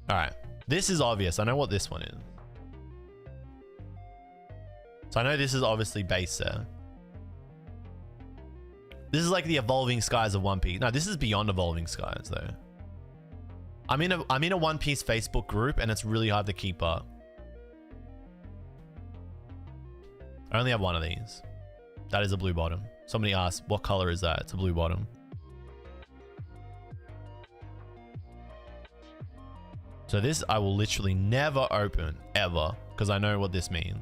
All right. This is obvious. I know what this one is. So I know this is obviously base set. This is like the Evolving Skies of One Piece. No, this is beyond Evolving Skies though. I'm in a One Piece Facebook group and it's really hard to keep up. I only have one of these. That is a blue bottom. Somebody asked, what color is that? It's a blue bottom. So this I will literally never open ever because I know what this means.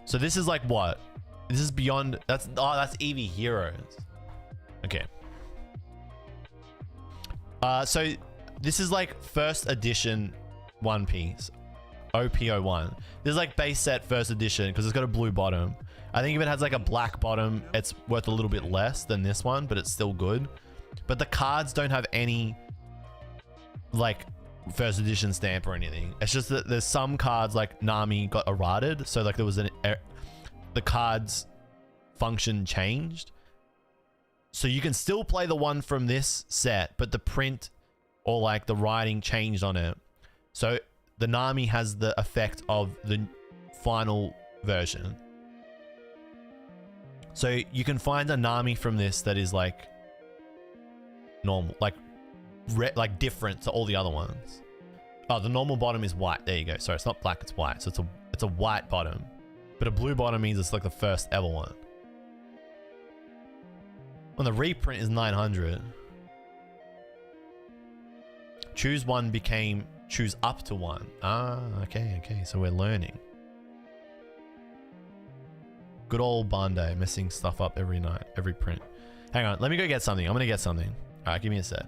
So this is like what? This is beyond, that's Eevee Heroes. Okay. So this is like first edition One Piece. OP01. This is like base set first edition because it's got a blue bottom. I think if it has like a black bottom, it's worth a little bit less than this one, but it's still good. But the cards don't have any like first edition stamp or anything. It's just that there's some cards like Nami got errated, so like there was the cards function changed. So you can still play the one from this set, but the print or like the writing changed on it. So the Nami has the effect of the final version. So you can find a Nami from this that is like normal, like different to all the other ones. Oh, the normal bottom is white. There you go. Sorry, it's not black, it's white. So it's a white bottom, but a blue bottom means it's like the first ever one. When the reprint is 900. Choose one became choose up to one. Ah, okay. So we're learning. Good old Bandai, messing stuff up every night, every print. Hang on, let me go get something. I'm gonna get something. All right, give me a sec.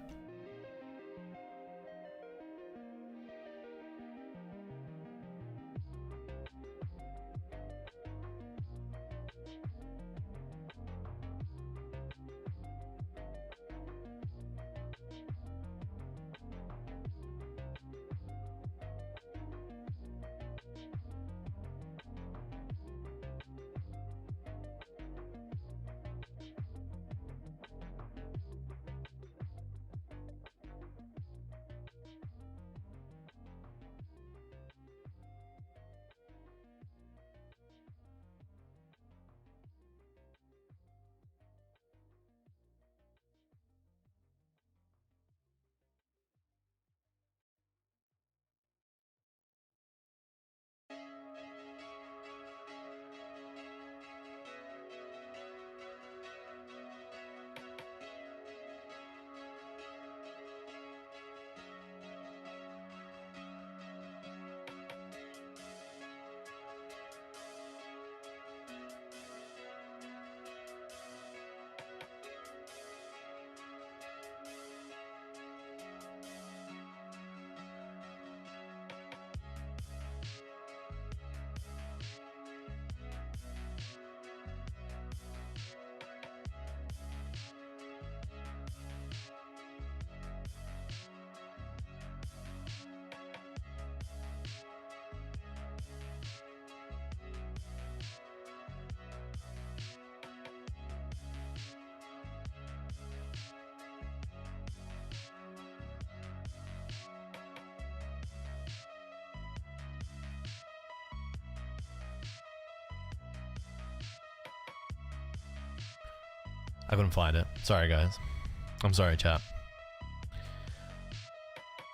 I couldn't find it. Sorry, guys. I'm sorry, chat.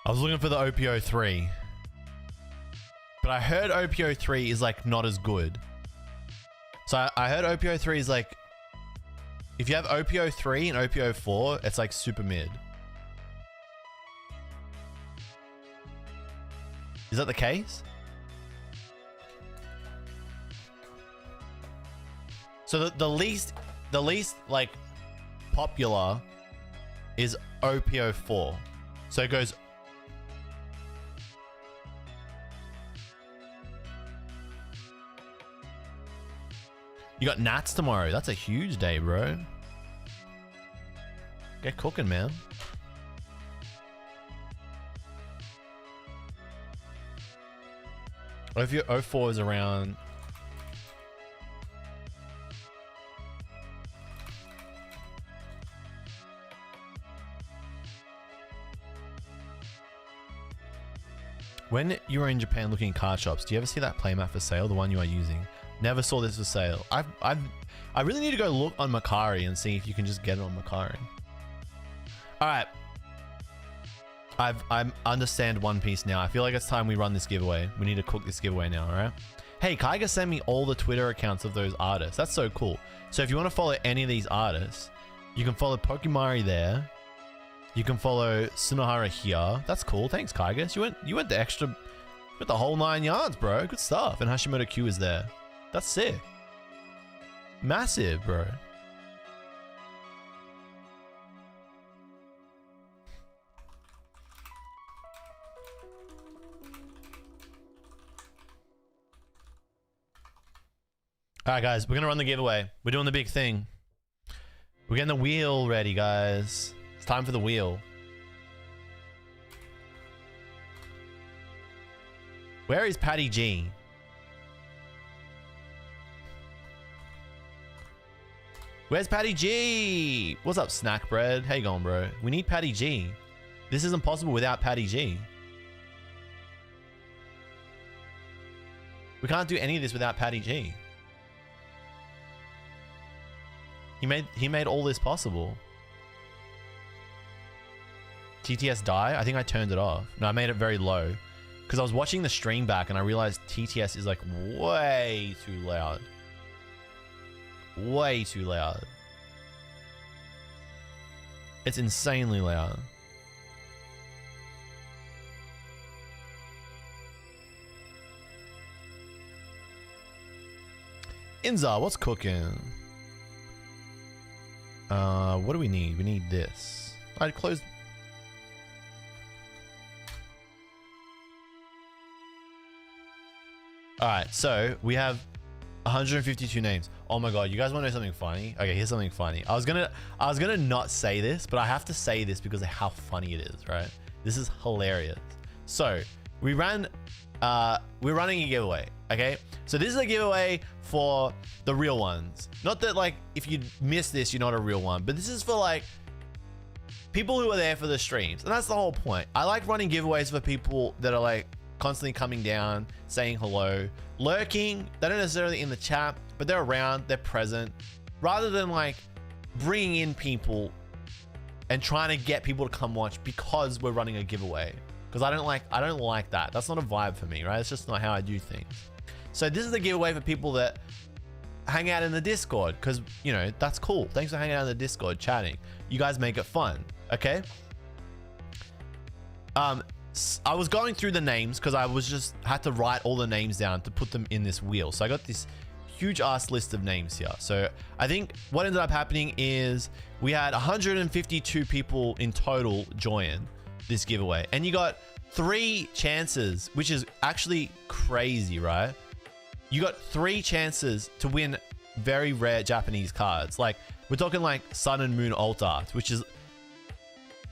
I was looking for the OPO3. But I heard OPO3 is like not as good. So I heard OPO3 is like... If you have OPO3 and OPO4, it's like super mid. Is that the case? So the least like popular is OPO4. So it goes. You got Nats tomorrow. That's a huge day, bro. Get cooking, man. What if your 04 is around? When you were in Japan looking at card shops, do you ever see that playmat for sale, the one you are using? Never saw this for sale. I really need to go look on Macari and see if you can just get it on Macari. All right. I understand One Piece now. I feel like it's time we run this giveaway. We need to cook this giveaway now, all right? Hey, Kaiga sent me all the Twitter accounts of those artists. That's so cool. So if you want to follow any of these artists, you can follow Pokimari there. You can follow Sunohara here. That's cool. Thanks, Kaiga. You went the extra, went the whole 9 yards, bro. Good stuff. And Hashimoto Q is there. That's sick. Massive, bro. All right, guys, we're going to run the giveaway. We're doing the big thing. We're getting the wheel ready, guys. It's time for the wheel. Where is Patty G? Where's Patty G? What's up, Snack Bread? How you going, bro? We need Patty G. This isn't possible without Patty G. We can't do any of this without Patty G. He made all this possible. TTS die? I think I turned it off. No, I made it very low. Because I was watching the stream back and I realized TTS is like way too loud. Way too loud. It's insanely loud. Inza, what's cooking? What do we need? We need this. I closed. All right, so we have 152 names. Oh my god, you guys want to know something funny? Okay, here's something funny. I was gonna not say this, but I have to say this because of how funny it is, right? This is hilarious. So we're running a giveaway, okay? So this is a giveaway for the real ones. Not that like if you miss this, you're not a real one, but this is for like people who are there for the streams, and that's the whole point. I like running giveaways for people that are like constantly coming down, saying hello, lurking. They don't necessarily in the chat, but they're around, they're present, rather than like bringing in people and trying to get people to come watch because we're running a giveaway. Because I don't like that. That's not a vibe for me, right? It's just not how I do things. So this is a giveaway for people that hang out in the Discord, because you know that's cool. Thanks for hanging out in the Discord, chatting. You guys make it fun, okay? I was going through the names because I had to write all the names down to put them in this wheel. So I got this huge ass list of names here. So I think what ended up happening is we had 152 people in total join this giveaway, and you got 3 chances, which is actually crazy, right? You got 3 chances to win very rare Japanese cards. Like we're talking like Sun and Moon alt art, which is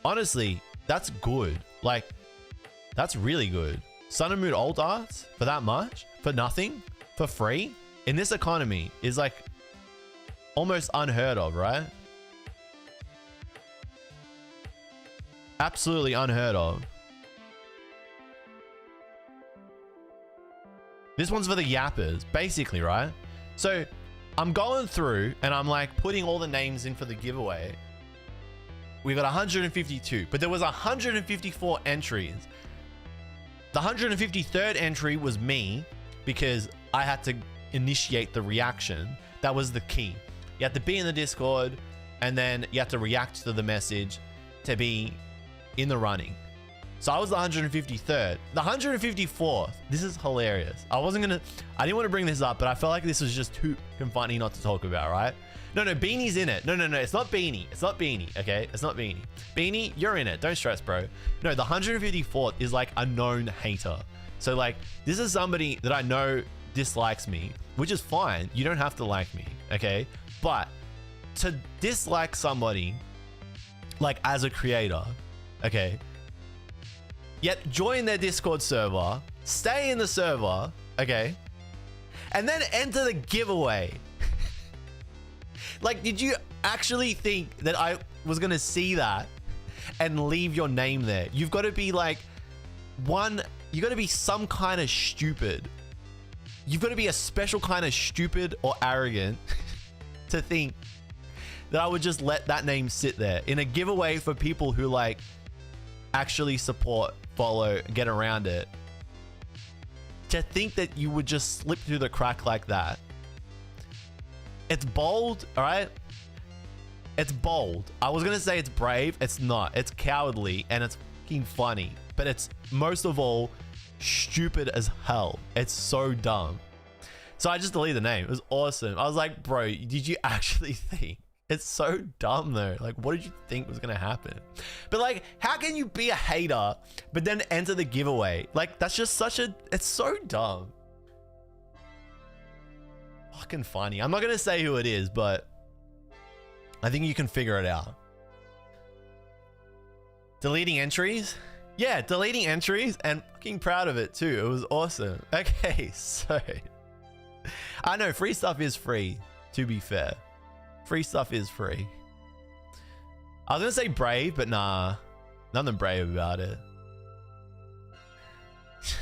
honestly, that's good. Like that's really good. Sun and Moon alt arts for that much, for nothing, for free in this economy is like almost unheard of, right? Absolutely unheard of. This one's for the yappers, basically, right? So I'm going through and I'm like putting all the names in for the giveaway. We got 152, but there was 154 entries. The 153rd entry was me because I had to initiate the reaction. That was the key. You had to be in the Discord and then you had to react to the message to be in the running. So I was the 153rd. The 154th, this is hilarious. I didn't want to bring this up, but I felt like this was just too funny not to talk about, right? No, Beanie's in it. No, it's not Beanie. It's not Beanie, okay? It's not Beanie. Beanie, you're in it. Don't stress, bro. No, the 154th is like a known hater. So like, this is somebody that I know dislikes me, which is fine. You don't have to like me, okay? But to dislike somebody, like as a creator, okay? Yet join their Discord server, stay in the server, okay? And then enter the giveaway. Like, did you actually think that I was gonna see that and leave your name there? You've got to be like you got to be some kind of stupid. You've got to be a special kind of stupid or arrogant to think that I would just let that name sit there in a giveaway for people who like actually support, follow, get around it. To think that you would just slip through the crack like that. It's bold, all right? It's bold. I was gonna say it's brave. It's not. It's cowardly and it's fucking funny. But it's most of all stupid as hell. It's so dumb. So I just deleted the name. It was awesome. I was like, bro, did you actually think? It's so dumb though. Like, what did you think was gonna happen? But like, how can you be a hater but then enter the giveaway? Like, that's just it's so dumb. Fucking funny. I'm not gonna say who it is, but I think you can figure it out. Deleting entries? Yeah, deleting entries and fucking proud of it too. It was awesome. Okay, so I know free stuff is free, to be fair. Free stuff is free. I was gonna say brave, but nah. Nothing brave about it.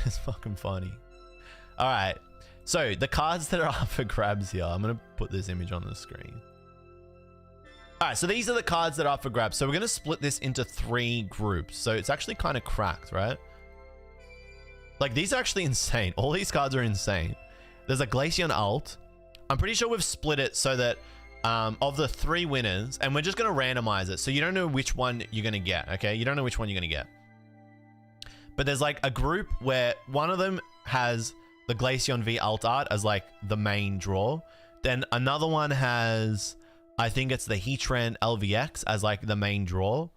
It's fucking funny. Alright. So, the cards that are up for grabs here. I'm gonna put this image on the screen. Alright, so these are the cards that are up for grabs. So we're gonna split this into 3 groups. So it's actually kind of cracked, right? Like, these are actually insane. All these cards are insane. There's a Glaceon alt. I'm pretty sure we've split it so that of the 3 winners, and we're just going to randomize it. So you don't know which one you're going to get, okay? You don't know which one you're going to get. But there's like a group where one of them has the Glaceon V alt art as like the main draw. Then another one has, I think it's the Heatran LVX as like the main draw.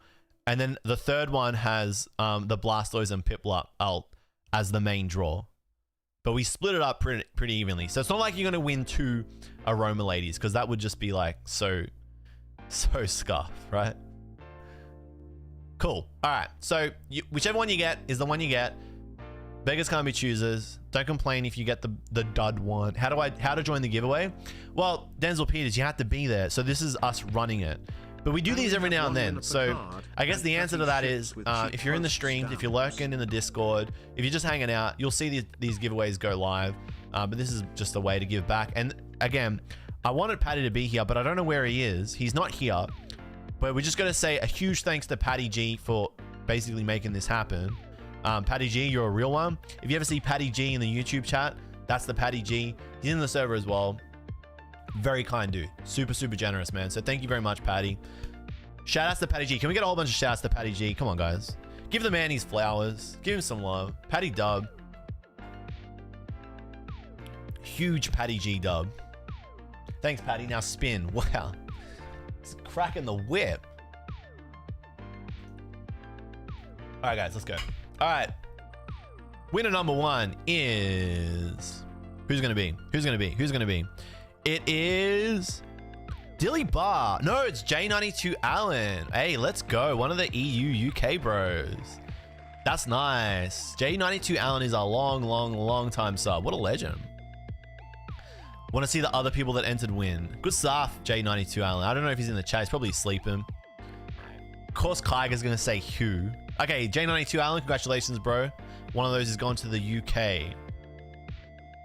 And then the third one has the Blastoise and Piplup alt as the main draw. But we split it up pretty evenly. So it's not like you're going to win 2 Aroma Ladies, because that would just be like so scuffed, right? Cool. All right. So whichever one you get is the one you get. Beggars can't be choosers. Don't complain if you get the dud one. How to join the giveaway? Well, Denzel Peters, you have to be there. So this is us running it. But we do these every now and then. So I guess the answer to that is if you're in the streams, if you're lurking in the Discord, if you're just hanging out, you'll see these giveaways go live. But this is just a way to give back. And again, I wanted Patty to be here, but I don't know where he is. He's not here. But we're just going to say a huge thanks to Patty G for basically making this happen. Patty G, you're a real one. If you ever see Patty G in the YouTube chat, that's the Patty G. He's in the server as well. Very kind dude. Super generous, man. So thank you very much, Patty. Shout outs to Patty G. Can we get a whole bunch of shout outs to Patty G? Come on, guys. Give the man his flowers. Give him some love. Patty dub. Huge Patty G dub. Thanks, Patty. Now spin. Wow. It's cracking the whip. All right, guys, let's go. All right. Winner number 1 is... Who's going to be? Who's going to be? Who's going to be? It is... Dilly Bar. No, it's J92 Allen. Hey, let's go. One of the EU UK bros. That's nice. J92 Allen is a long time sub. What a legend. Want to see the other people that entered win. Good stuff, J92 Allen. I don't know if he's in the chat. He's probably sleeping. Of course, Kyger's going to say who. Okay, J92 Allen, congratulations, bro. One of those is going to the UK.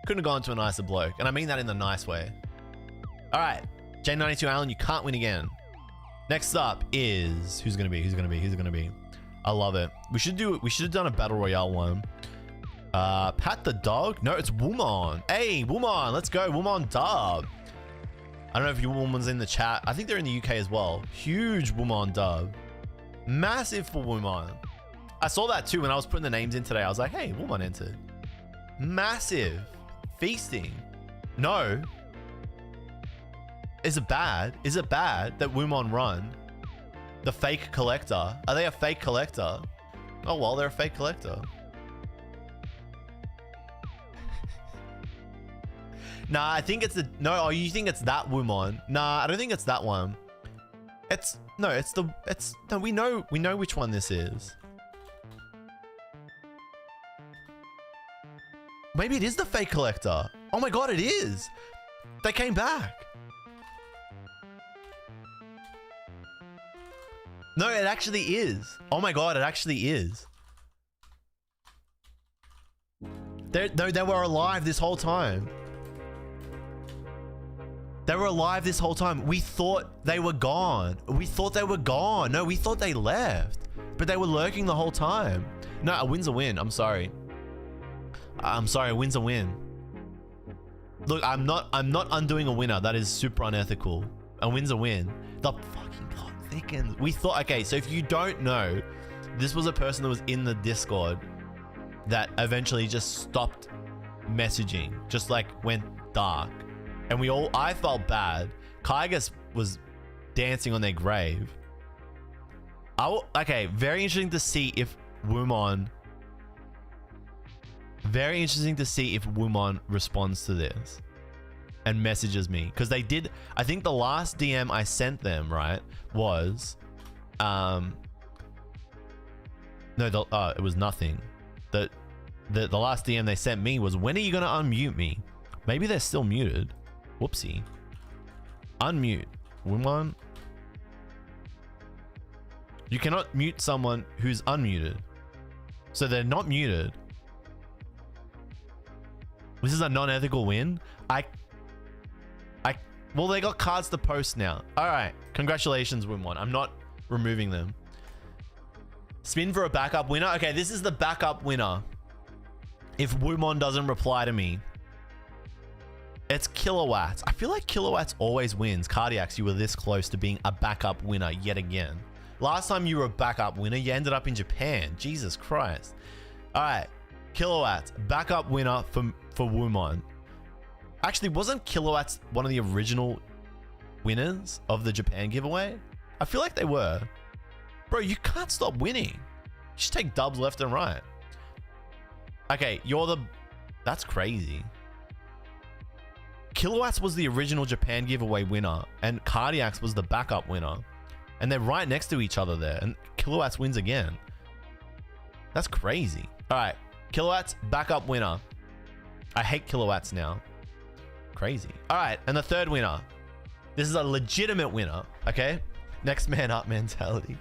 Couldn't have gone to a nicer bloke. And I mean that in the nice way. All right. J92 Allen, you can't win again. Next up is... Who's going to be? Who's going to be? Who's going to be? I love it. We should have done a Battle Royale one. Pat the dog? No, it's Woomon. Hey, Woomon, let's go. Woomon dub. I don't know if your Woomon's in the chat. I think they're in the UK as well. Huge Woomon dub. Massive for Woomon. I saw that too when I was putting the names in today. I was like, hey, Woomon entered. Massive. Feasting. No. Is it bad? Is it bad that Woomon run? The fake collector. Are they a fake collector? Oh, well, they're a fake collector. Nah, I think it's the... No, oh, you think it's that Woomon. Nah, I don't think it's that one. It's... No, it's the... It's... No, we know which one this is. Maybe it is the fake collector. Oh my god, it is. They came back. No, it actually is. Oh my god, it actually is. They were alive this whole time. They were alive this whole time. We thought they were gone. We thought they were gone. No, we thought they left. But they were lurking the whole time. No, a win's a win. I'm sorry. I'm sorry, a win's a win. Look, I'm not undoing a winner. That is super unethical. A win's a win. The fucking plot thickens. We thought, okay, so if you don't know, this was a person that was in the Discord that eventually just stopped messaging, just like went dark. And I felt bad. Kygus was dancing on their grave. Okay, very interesting to see if Woomon responds to this and messages me, because they did. I think the last DM I sent them, right, was no, it was nothing. The last DM they sent me was, when are you gonna unmute me? Maybe they're still muted. Whoopsie. Unmute. Woman. You cannot mute someone who's unmuted. So they're not muted. This is a non-ethical win. Well, they got cards to post now. All right. Congratulations, Wimon. I'm not removing them. Spin for a backup winner. Okay, this is the backup winner. If Wumon doesn't reply to me, it's Kilowatts. I feel like Kilowatts always wins. Cardiacs, you were this close to being a backup winner yet again. Last time you were a backup winner, you ended up in Japan. Jesus Christ. All right. Kilowatts, backup winner for Wumon. Actually, wasn't Kilowatts one of the original winners of the Japan giveaway? I feel like they were. Bro, you can't stop winning. You just take dubs left and right. Okay, that's crazy. Kilowatts was the original Japan giveaway winner, and Cardiacs was the backup winner. And they're right next to each other there, and Kilowatts wins again. That's crazy. All right, Kilowatts, backup winner. I hate Kilowatts now. Crazy. All right, and the third winner. This is a legitimate winner, okay? Next man up mentality.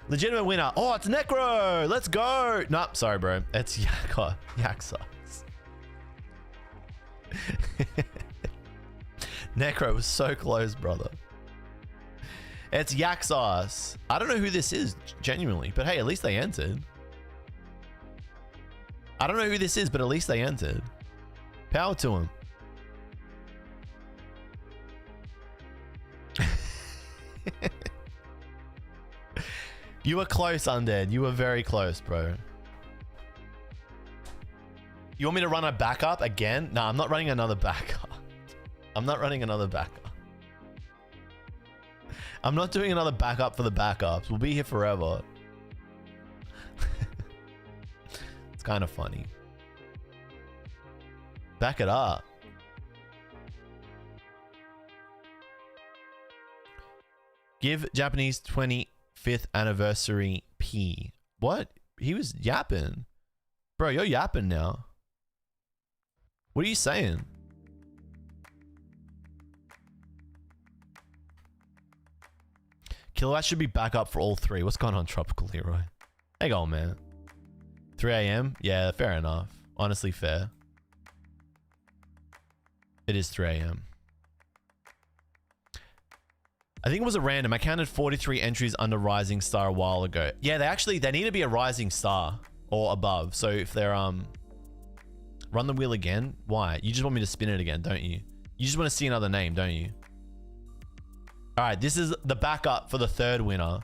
Legitimate winner. Oh, it's Necro. Let's go. Nope, sorry, bro. It's Yaxos. Necro was so close, brother. It's Yaxos. I don't know who this is, genuinely, but hey, at least they entered. I don't know who this is, but at least they entered. Power to him. You were close, Undead. You were very close, bro. You want me to run a backup again? No, I'm not running another backup. I'm not running another backup. I'm not doing another backup for the backups. We'll be here forever. It's kind of funny. Back it up. Give Japanese 25th anniversary P. What? He was yapping. Bro, you're yapping now. What are you saying? Kilowatt should be back up for all three. What's going on, Tropical Leroy? Hey, go on, man. 3 a.m.? Yeah, fair enough. Honestly, fair. It is 3 a.m. I think it was a random. I counted 43 entries under Rising Star a while ago. Yeah, they need to be a Rising Star or above. So if they're run the wheel again, why? You just want me to spin it again, don't you? You just want to see another name, don't you? All right, this is the backup for the third winner.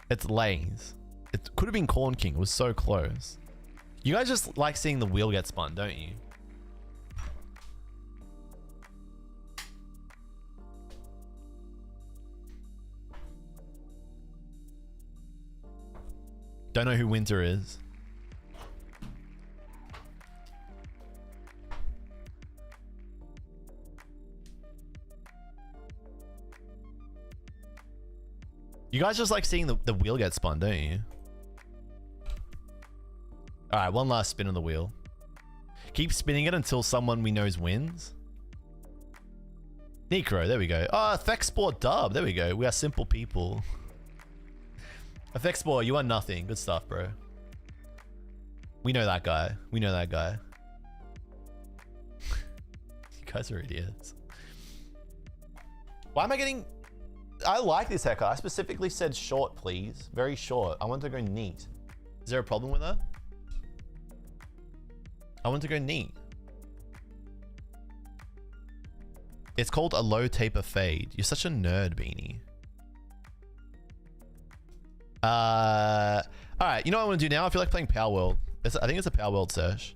It's Lays. It could have been Corn King. It was so close. You guys just like seeing the wheel get spun, don't you? Don't know who Winter is. You guys just like seeing the wheel get spun, don't you? All right, one last spin on the wheel. Keep spinning it until someone we knows wins. Necro, there we go. Oh, Effect Sport dub. There we go. We are simple people. Effect Sport, you are nothing. Good stuff, bro. We know that guy. We know that guy. You guys are idiots. Why am I getting... I like this haircut. I specifically said short, please. Very short. I want to go neat. Is there a problem with that? I want to go neat. It's called a low taper fade. You're such a nerd, Beanie. All right, you know what I want to do now? I feel like playing Power World. I think it's a Power World search.